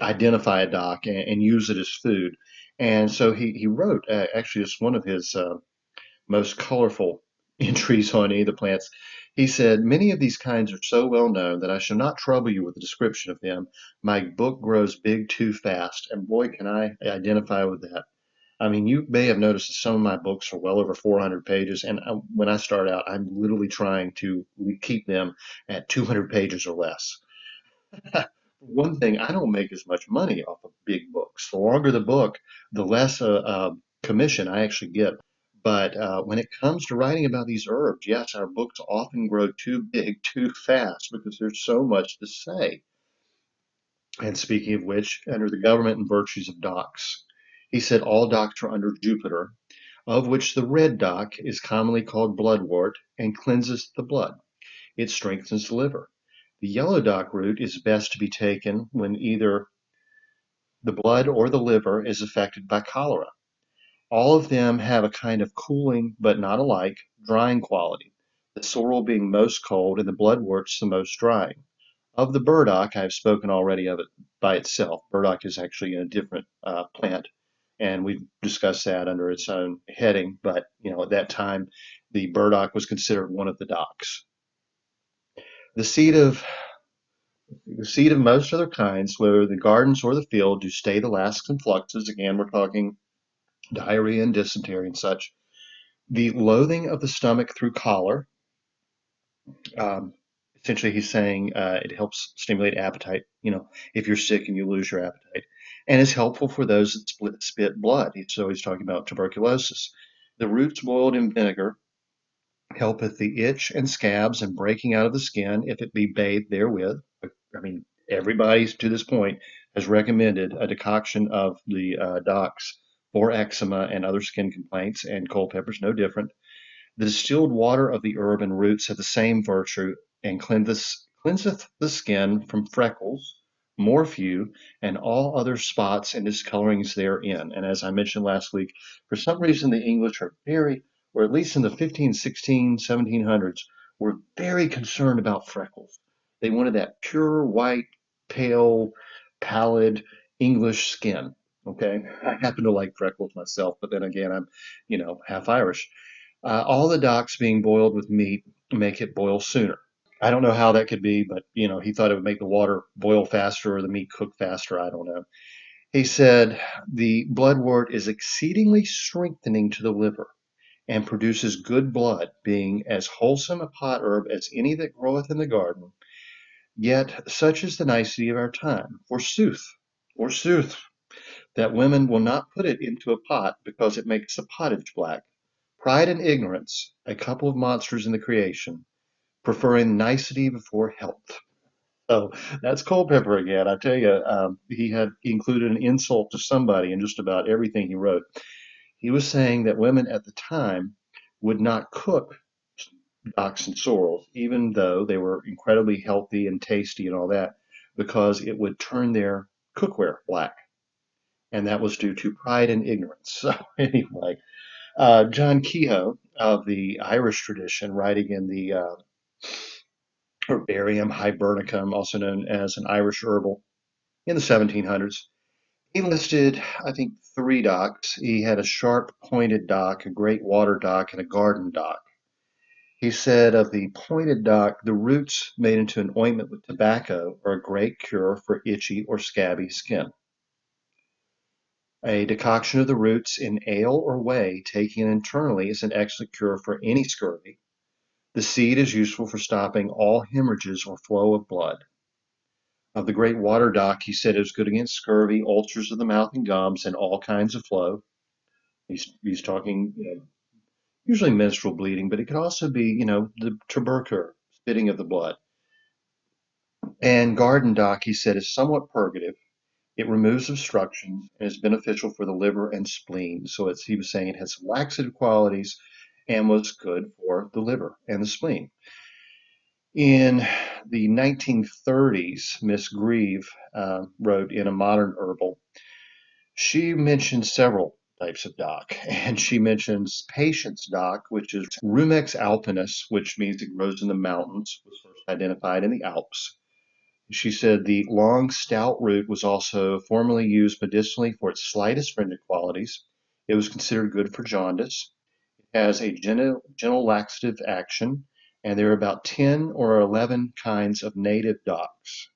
A: identify a dock and use it as food. And so he wrote, actually, it's one of his most colorful entries on any of the plants. He said, many of these kinds are so well known that I shall not trouble you with a description of them. My book grows big too fast, and boy, can I identify with that. I mean, you may have noticed that some of my books are well over 400 pages, and when I start out, I'm literally trying to keep them at 200 pages or less. One thing, I don't make as much money off of big books. The longer the book, the less commission I actually get. But when it comes to writing about these herbs, yes, our books often grow too big too fast because there's so much to say. And speaking of which, under the government and virtues of docks, he said all docks are under Jupiter, of which the red dock is commonly called bloodwort and cleanses the blood. It strengthens the liver. The yellow dock root is best to be taken when either the blood or the liver is affected by cholera. All of them have a kind of cooling, but not alike, drying quality, the sorrel being most cold and the bloodworts the most drying. Of the burdock, I have spoken already of it by itself. Burdock is actually a different plant, and we've discussed that under its own heading. But at that time, the burdock was considered one of the docks. The seed of The seed of most other kinds, whether the gardens or the field, do stay the lasts and fluxes. Again, we're talking diarrhea and dysentery and such. The loathing of the stomach through choler, um, Essentially, he's saying it helps stimulate appetite, if you're sick and you lose your appetite, and is helpful for those that spit blood. So he's talking about tuberculosis. The roots boiled in vinegar helpeth the itch and scabs and breaking out of the skin if it be bathed therewith. I mean, everybody to this point has recommended a decoction of the docks for eczema and other skin complaints, and Culpeper's no different. The distilled water of the herb and roots have the same virtue, and cleanseth the skin from freckles, morphew, and all other spots and discolorings therein. And as I mentioned last week, for some reason the English are very, or at least in the 15, 16, 1700s, were very concerned about freckles. They wanted that pure white, pale, pallid English skin. Okay, I happen to like freckles myself, but then again, I'm, half Irish. All the docks being boiled with meat make it boil sooner. I don't know how that could be, but he thought it would make the water boil faster or the meat cook faster. I don't know. He said the bloodwort is exceedingly strengthening to the liver and produces good blood, being as wholesome a pot herb as any that groweth in the garden. Yet such is the nicety of our time, forsooth, that women will not put it into a pot because it makes the pottage black. Pride and ignorance, a couple of monsters in the creation, preferring nicety before health. So that's Culpeper again. I tell you, he had included an insult to somebody in just about everything he wrote. He was saying that women at the time would not cook docks and sorrels, even though they were incredibly healthy and tasty and all that, because it would turn their cookware black. And that was due to pride and ignorance. So anyway, John Kehoe of the Irish tradition, writing in the Herbarium Hibernicum, also known as an Irish herbal, in the 1700s, he listed, I think, three docks. He had a sharp pointed dock, a great water dock, and a garden dock. He said of the pointed dock, the roots made into an ointment with tobacco are a great cure for itchy or scabby skin. A decoction of the roots in ale or whey, taken internally, is an excellent cure for any scurvy. The seed is useful for stopping all hemorrhages or flow of blood. Of the great water dock, he said it was good against scurvy, ulcers of the mouth and gums, and all kinds of flow. He's talking, usually menstrual bleeding, but it could also be, the tubercle, spitting of the blood. And garden dock, he said, is somewhat purgative. It removes obstructions and is beneficial for the liver and spleen. So he was saying it has laxative qualities and was good for the liver and the spleen. In the 1930s, Miss Grieve wrote in A Modern Herbal. She mentions several types of dock, and she mentions patience dock, which is Rumex alpinus, which means it grows in the mountains, was first identified in the Alps. She said the long, stout root was also formerly used medicinally for its slight astringent qualities. It was considered good for jaundice. It has a gentle laxative action, and there are about 10 or 11 kinds of native docks.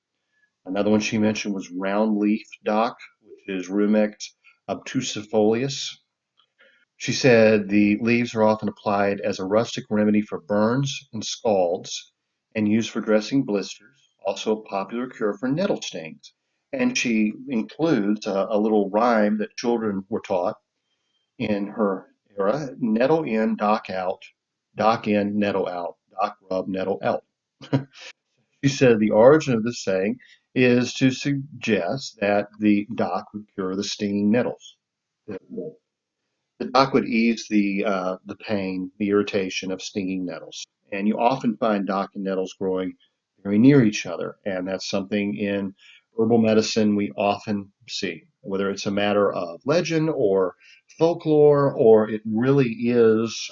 A: Another one she mentioned was round leaf dock, which is Rumex obtusifolius. She said the leaves are often applied as a rustic remedy for burns and scalds and used for dressing blisters, also a popular cure for nettle stings. And she includes a little rhyme that children were taught in her era: nettle in, dock out, dock in, nettle out, dock rub, nettle out. She said the origin of this saying is to suggest that the dock would cure the stinging nettles. The dock would ease the pain, the irritation of stinging nettles. And you often find dock and nettles growing very near each other, and that's something in herbal medicine we often see, whether it's a matter of legend or folklore, or it really is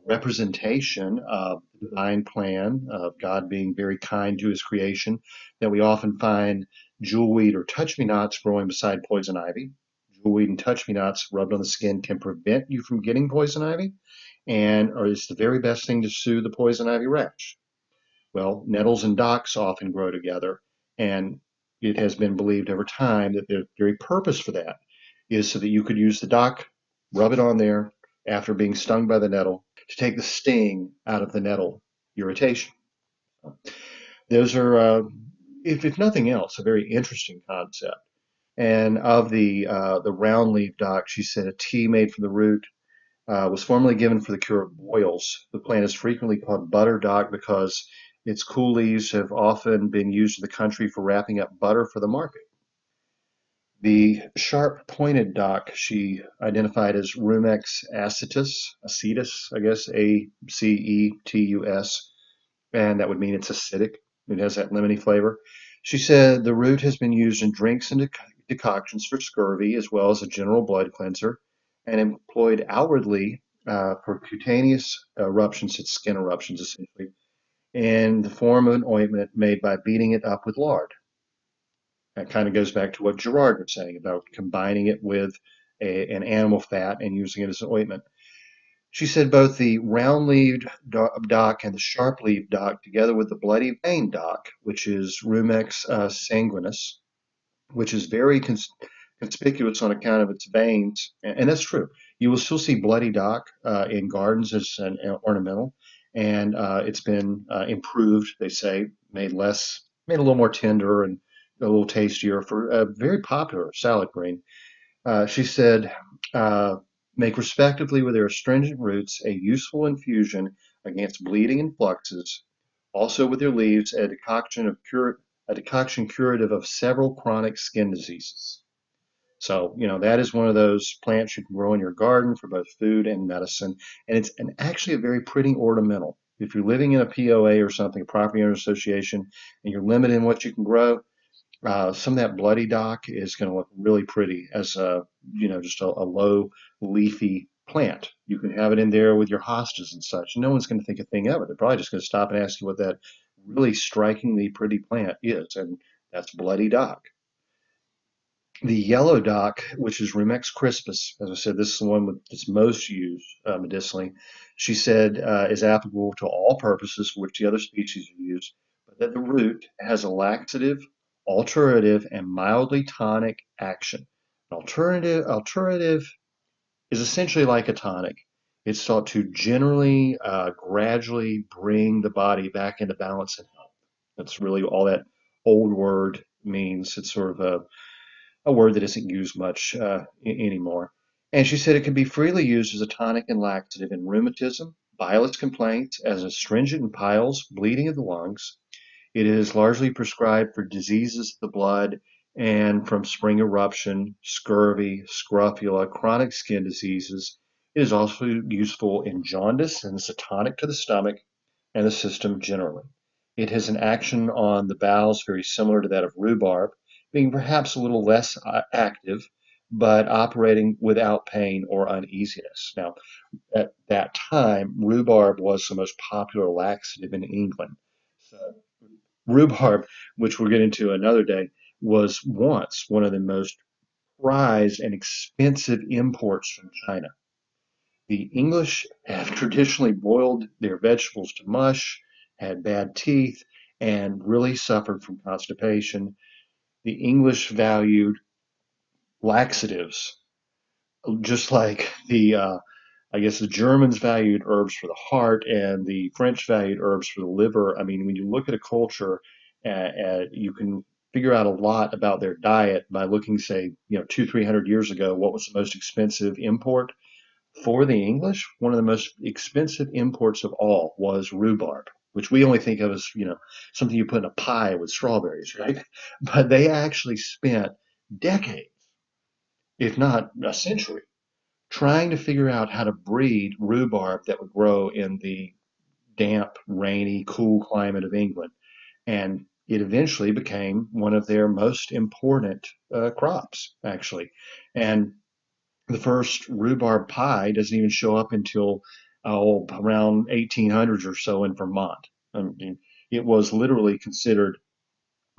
A: representation of the divine plan of God being very kind to his creation, that we often find jewelweed or touch-me-nots growing beside poison ivy. Jewelweed and touch-me-nots rubbed on the skin can prevent you from getting poison ivy, and or it's the very best thing to soothe the poison ivy rash. Well, nettles and docks often grow together, and it has been believed over time that the very purpose for that is so that you could use the dock, rub it on there after being stung by the nettle to take the sting out of the nettle irritation. Those are, if nothing else, a very interesting concept. And of the round leaf dock, she said a tea made from the root was formerly given for the cure of boils. The plant is frequently called butter dock because its cool leaves have often been used in the country for wrapping up butter for the market. The sharp pointed dock she identified as Rumex acetus, I guess, Acetus, and that would mean it's acidic. It has that lemony flavor. She said the root has been used in drinks and decoctions for scurvy, as well as a general blood cleanser, and employed outwardly for cutaneous eruptions, it's skin eruptions essentially, in the form of an ointment made by beating it up with lard. That kind of goes back to what Gerard was saying about combining it with an animal fat and using it as an ointment. She said both the round-leaved dock and the sharp-leaved dock, together with the bloody vein dock, which is Rumex sanguinus, which is very conspicuous on account of its veins, and that's true. You will still see bloody dock in gardens as an ornamental, and it's been improved, they say, made a little more tender and a little tastier for a very popular salad green. She said, uh, make respectively with their astringent roots a useful infusion against bleeding and fluxes. Also with their leaves, a decoction curative of several chronic skin diseases. So, that is one of those plants you can grow in your garden for both food and medicine. And it's actually a very pretty ornamental. If you're living in a POA or something, a property owner association, and you're limited in what you can grow, some of that bloody dock is going to look really pretty as just a low leafy plant. You can have it in there with your hostas and such. No one's going to think a thing of it. They're probably just going to stop and ask you what that really strikingly pretty plant is, and that's bloody dock. The yellow dock, which is Rumex crispus, as I said, this is the one that's most used medicinally. She said is applicable to all purposes for which the other species are used, but that the root has a laxative, alterative, and mildly tonic action. An alterative is essentially like a tonic. It's thought to generally, gradually bring the body back into balance and health. That's really all that old word means. It's sort of a word that isn't used much anymore. And she said it can be freely used as a tonic and laxative in rheumatism, bilious complaints, as astringent in piles, bleeding of the lungs. It is largely prescribed for diseases of the blood and from spring eruption, scurvy, scrofula, chronic skin diseases. It is also useful in jaundice and is a tonic to the stomach and the system generally. It has an action on the bowels very similar to that of rhubarb, being perhaps a little less active, but operating without pain or uneasiness. Now, at that time, rhubarb was the most popular laxative in England. So, rhubarb, which we'll get into another day, was once one of the most prized and expensive imports from China. The English have traditionally boiled their vegetables to mush, had bad teeth, and really suffered from constipation. The English valued laxatives, just like I guess the Germans valued herbs for the heart and the French valued herbs for the liver. I mean, when you look at a culture, you can figure out a lot about their diet by looking, say, 300 years ago, what was the most expensive import? For the English, one of the most expensive imports of all was rhubarb, which we only think of as, something you put in a pie with strawberries, right? But they actually spent decades, if not a century, trying to figure out how to breed rhubarb that would grow in the damp, rainy, cool climate of England. And it eventually became one of their most important crops, actually. And the first rhubarb pie doesn't even show up until around 1800s or so in Vermont. I mean, it was literally considered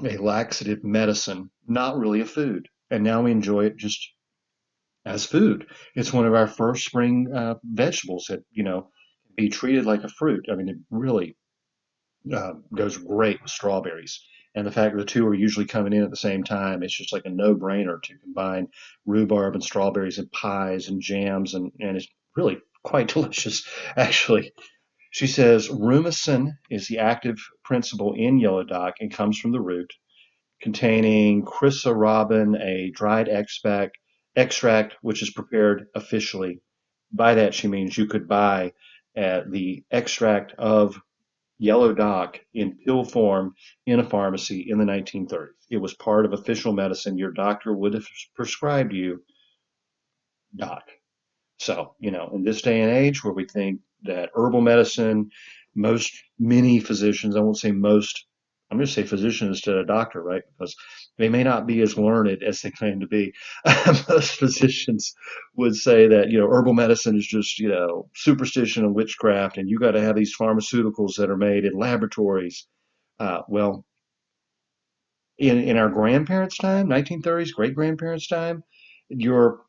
A: a laxative medicine, not really a food. And now we enjoy it just as food. It's one of our first spring vegetables that, can be treated like a fruit. I mean, it really goes great with strawberries. And the fact that the two are usually coming in at the same time, it's just like a no-brainer to combine rhubarb and strawberries in pies and jams, and it's really quite delicious, actually. She says rumicin is the active principle in yellow dock and comes from the root, containing chrysorobin, a dried extract which is prepared officially. By that she means you could buy the extract of yellow dock in pill form in a pharmacy in the 1930s. It was part of official medicine. Your doctor would have prescribed you dock. So, in this day and age where we think that herbal medicine, many physicians, I won't say most, I'm going to say physician instead of doctor, right? Because they may not be as learned as they claim to be. Most physicians would say that, herbal medicine is just, superstition and witchcraft, and you got to have these pharmaceuticals that are made in laboratories. Well, in our grandparents' time, 1930s, great grandparents' time, your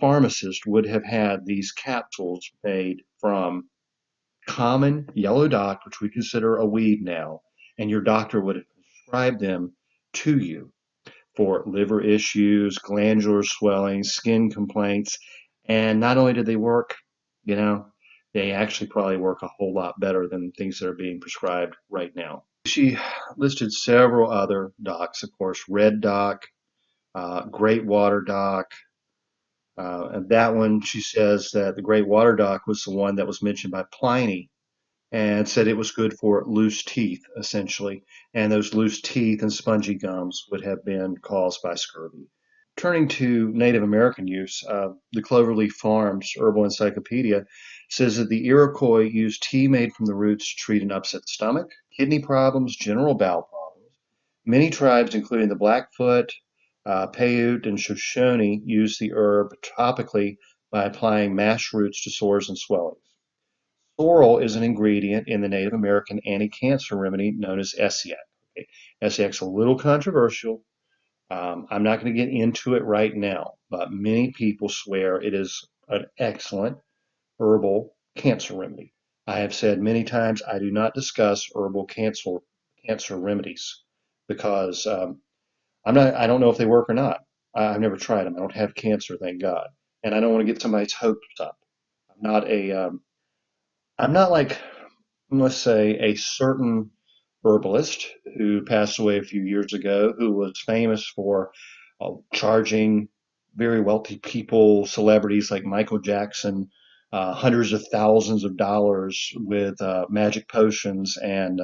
A: pharmacist would have had these capsules made from common yellow dock, which we consider a weed now, and your doctor would have prescribed them to you for liver issues, glandular swelling, skin complaints. And not only did they work, you know, they actually probably work a whole lot better than things that are being prescribed right now. She listed several other docks, of course, red dock, great water dock. And that one, she says that the great water dock was the one that was mentioned by Pliny and said it was good for loose teeth, essentially. And those loose teeth and spongy gums would have been caused by scurvy. Turning to Native American use, the Cloverleaf Farms Herbal Encyclopedia says that the Iroquois used tea made from the roots to treat an upset stomach, kidney problems, general bowel problems. Many tribes, including the Blackfoot, Paiute, and Shoshone, use the herb topically by applying mashed roots to sores and swellings. Sorrel is an ingredient in the Native American anti-cancer remedy known as Essiac. Okay. Essiac's a little controversial. I'm not going to get into it right now, but many people swear it is an excellent herbal cancer remedy. I have said many times I do not discuss herbal cancer remedies because I don't know if they work or not. I've never tried them. I don't have cancer, thank God, and I don't want to get somebody's hopes up. I'm not a I'm not like, let's say, a certain herbalist who passed away a few years ago who was famous for charging very wealthy people, celebrities like Michael Jackson, hundreds of thousands of dollars with magic potions and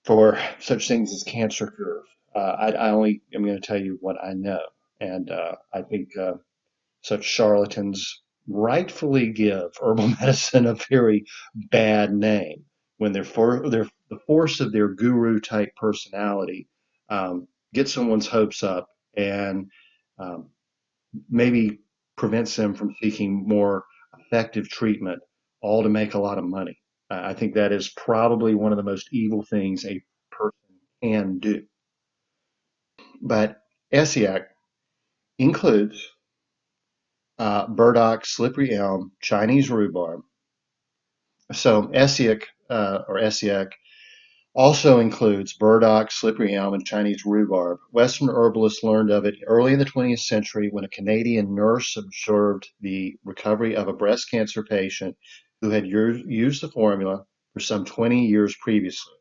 A: for such things as cancer cures. I only am going to tell you what I know. And I think such charlatans rightfully give herbal medicine a very bad name when the force of their guru type personality gets someone's hopes up and um, maybe prevents them from seeking more effective treatment, all to make a lot of money. I think that is probably one of the most evil things a person can do. But Essiac includes burdock, slippery elm, Chinese rhubarb. So Essiac also includes burdock, slippery elm, and Chinese rhubarb. Western herbalists learned of it early in the 20th century when a Canadian nurse observed the recovery of a breast cancer patient who had used the formula for some 20 years previously.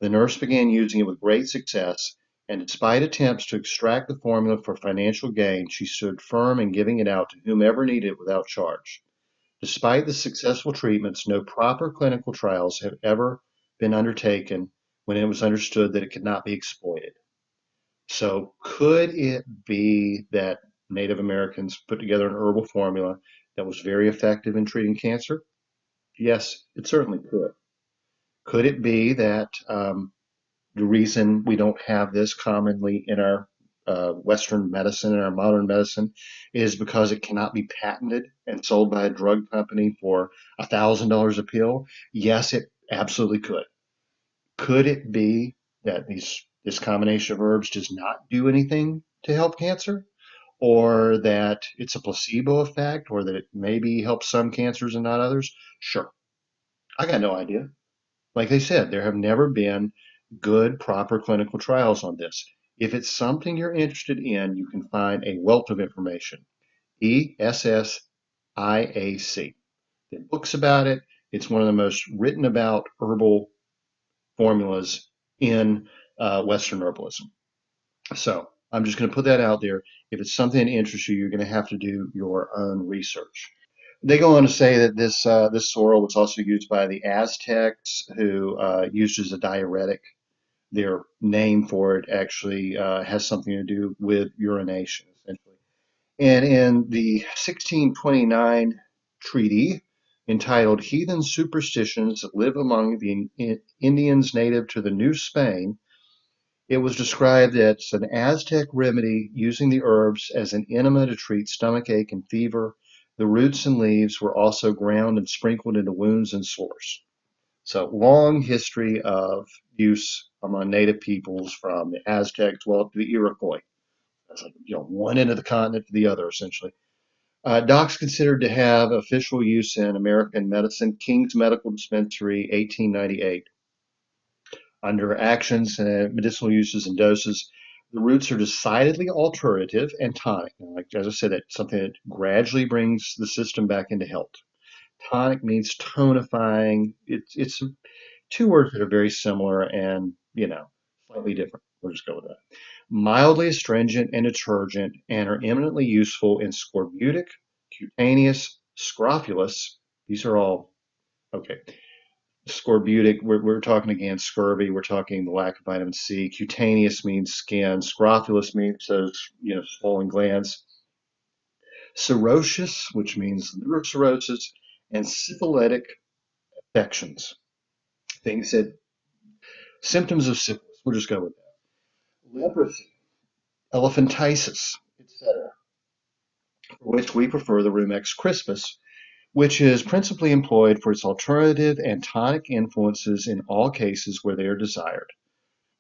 A: The nurse began using it with great success, and despite attempts to extract the formula for financial gain, she stood firm in giving it out to whomever needed it without charge. Despite the successful treatments, no proper clinical trials have ever been undertaken when it was understood that it could not be exploited. So, could it be that Native Americans put together an herbal formula that was very effective in treating cancer? Yes, it certainly could. Could it be that the reason we don't have this commonly in our Western medicine and our modern medicine is because it cannot be patented and sold by a drug company for $1,000 a pill? Yes, it absolutely could. Could it be that this combination of herbs does not do anything to help cancer? Or that it's a placebo effect, or that it maybe helps some cancers and not others? Sure. I got no idea. Like they said, there have never been good, proper clinical trials on this. If it's something you're interested in, you can find a wealth of information. ESSIAC. There are books about it. It's one of the most written about herbal formulas in Western herbalism. So I'm just going to put that out there. If it's something that interests you, you're going to have to do your own research. They go on to say that this sorrel was also used by the Aztecs, who used it as a diuretic. Their name for it actually has something to do with urination, essentially. And in the 1629 treaty entitled Heathen Superstitions That Live Among the Indians Native to the New Spain, it was described as an Aztec remedy using the herbs as an enema to treat stomach ache and fever. The roots and leaves were also ground and sprinkled into wounds and sores. So long history of use among native peoples from the Aztecs, well, to the Iroquois. That's like, one end of the continent to the other, essentially. Docs considered to have official use in American medicine, King's Medical Dispensary, 1898. Under actions, medicinal uses, and doses, the roots are decidedly alterative and tonic. Like as I said, it's something that gradually brings the system back into health. Tonic means tonifying. It's two words that are very similar and slightly different. We'll just go with that. Mildly astringent and detergent, and are eminently useful in scorbutic, cutaneous, scrofulous. These are all okay. Scorbutic, we're talking again scurvy, we're talking the lack of vitamin C. Cutaneous means skin. Scrofulous means those, swollen glands. Cirrhosis, which means liver cirrhosis, and syphilitic affections. Things that, symptoms of syphilis, we'll just go with that. Leprosy, elephantiasis, etc., for which we prefer the Rumex crispus, which is principally employed for its alternative and tonic influences in all cases where they are desired.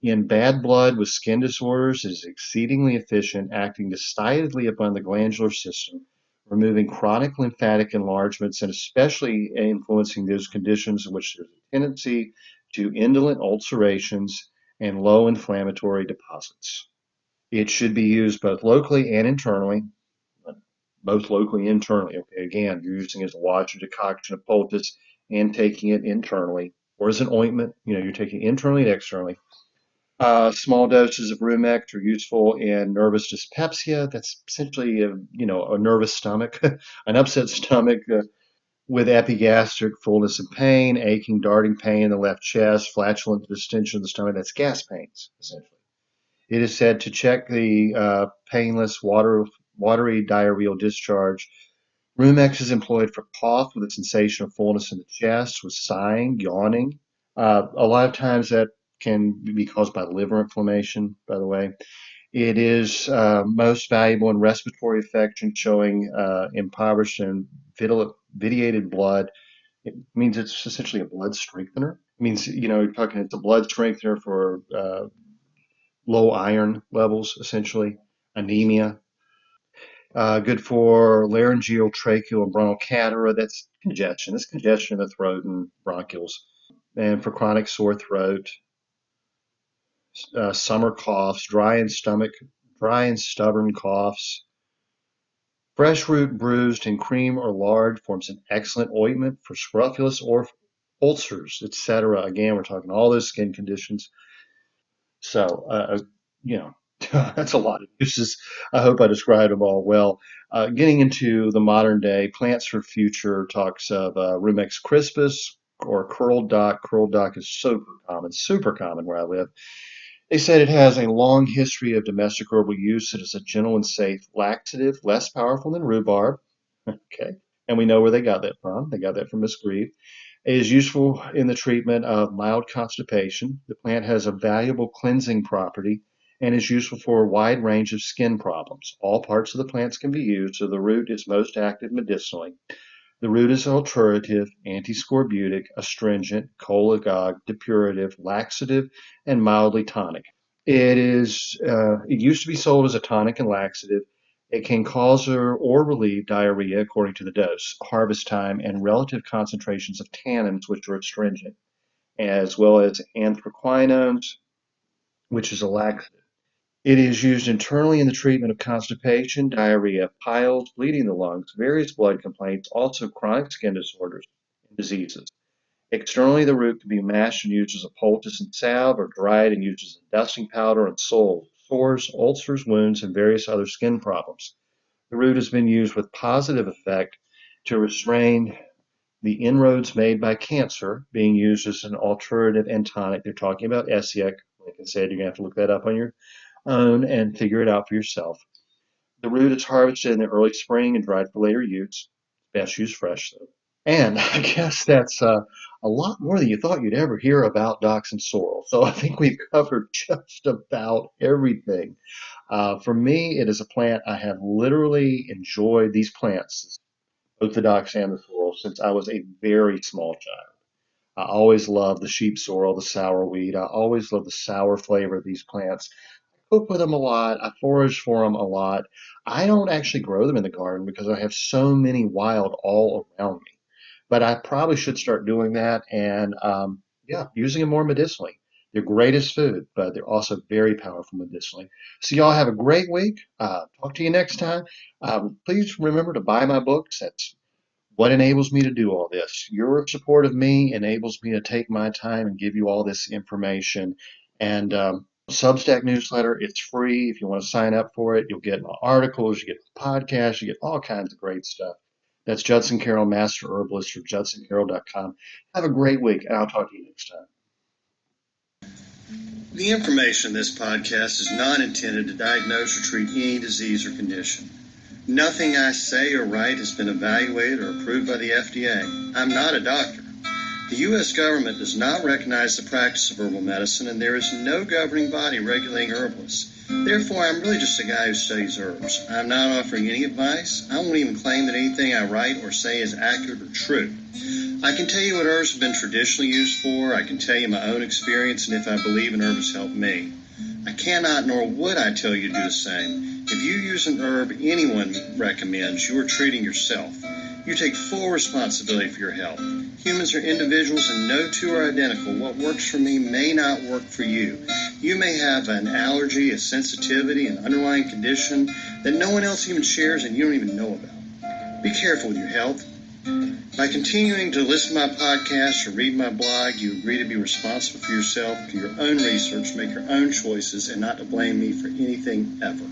A: In bad blood with skin disorders, it is exceedingly efficient, acting decidedly upon the glandular system, removing chronic lymphatic enlargements, and especially influencing those conditions in which there's a tendency to indolent ulcerations and low inflammatory deposits. It should be used both locally and internally, both locally and internally. Okay, again, you're using it as a wash or decoction of poultice and taking it internally, or as an ointment. You're taking it internally and externally. Small doses of Rumex are useful in nervous dyspepsia. That's essentially a nervous stomach, an upset stomach with epigastric fullness and pain, aching, darting pain in the left chest, flatulent distension of the stomach. That's gas pains, essentially. It is said to check the painless, watery diarrheal discharge. Rumex is employed for cough with a sensation of fullness in the chest, with sighing, yawning. A lot of times that can be caused by liver inflammation, by the way. It is most valuable in respiratory infection, showing impoverished and vitiated blood. It means it's essentially a blood strengthener. It means, you're talking, it's a blood strengthener for low iron levels, essentially, anemia. Good for laryngeal, tracheal, and bronchocatarrh. That's congestion. That's congestion of the throat and bronchioles. And for chronic sore throat, summer coughs, dry and stubborn coughs. Fresh root bruised in cream or lard forms an excellent ointment for scrofulous or ulcers, etc. Again, we're talking all those skin conditions. So, that's a lot of uses. I hope I described them all well. Getting into the modern day, Plants for Future talks of Rumex crispus or curled dock. Curled dock is super common where I live. They said it has a long history of domestic herbal use. It is a gentle and safe laxative, less powerful than rhubarb. Okay. And we know where they got that from. They got that from Miss Grieve. It is useful in the treatment of mild constipation. The plant has a valuable cleansing property and is useful for a wide range of skin problems. All parts of the plants can be used, so the root is most active medicinally. The root is alterative, antiscorbutic, astringent, cholagogue, depurative, laxative, and mildly tonic. It used to be sold as a tonic and laxative. It can cause or relieve diarrhea according to the dose, harvest time, and relative concentrations of tannins, which are astringent, as well as anthraquinones, which is a laxative. It is used internally in the treatment of constipation, diarrhea, piles, bleeding in the lungs, various blood complaints, also chronic skin disorders, diseases. Externally, the root can be mashed and used as a poultice and salve, or dried and used as a dusting powder on sores, ulcers, wounds, and various other skin problems. The root has been used with positive effect to restrain the inroads made by cancer, being used as an alternative and tonic. They're talking about Esiac. Like I said, you're going to have to look that up on your own and figure it out for yourself. The root is harvested in the early spring and dried for later use. Best used fresh, though. And I guess that's a lot more than you thought you'd ever hear about docks and sorrel. So I think we've covered just about everything. For me, it is a plant I have literally enjoyed these plants, both the docks and the sorrel, since I was a very small child. I always loved the sheep sorrel, the sourweed. I always loved the sour flavor of these plants. I cook with them a lot. I forage for them a lot. I don't actually grow them in the garden because I have so many wild all around me. But I probably should start doing that and, yeah, using them more medicinally. They're great as food, but they're also very powerful medicinally. So y'all have a great week. Talk to you next time. Please remember to buy my books. That's what enables me to do all this. Your support of me enables me to take my time and give you all this information. And Substack newsletter, it's free. If you want to sign up for it, you'll get my articles, you get the podcast, you get all kinds of great stuff. That's Judson Carroll, Master Herbalist, or judsoncarroll.com. Have a great week, and I'll talk to you next time. The information in this podcast is not intended to diagnose or treat any disease or condition. Nothing I say or write has been evaluated or approved by the FDA. I'm not a doctor. The U.S. government does not recognize the practice of herbal medicine, and there is no governing body regulating herbalists. Therefore, I'm really just a guy who studies herbs. I'm not offering any advice. I won't even claim that anything I write or say is accurate or true. I can tell you what herbs have been traditionally used for. I can tell you my own experience and if I believe an herb has helped me. I cannot nor would I tell you to do the same. If you use an herb anyone recommends, you are treating yourself. You take full responsibility for your health. Humans are individuals and no two are identical. What works for me may not work for you. You may have an allergy, a sensitivity, an underlying condition that no one else even shares and you don't even know about. Be careful with your health. By continuing to listen to my podcast or read my blog, you agree to be responsible for yourself, for your own research, make your own choices, and not to blame me for anything ever.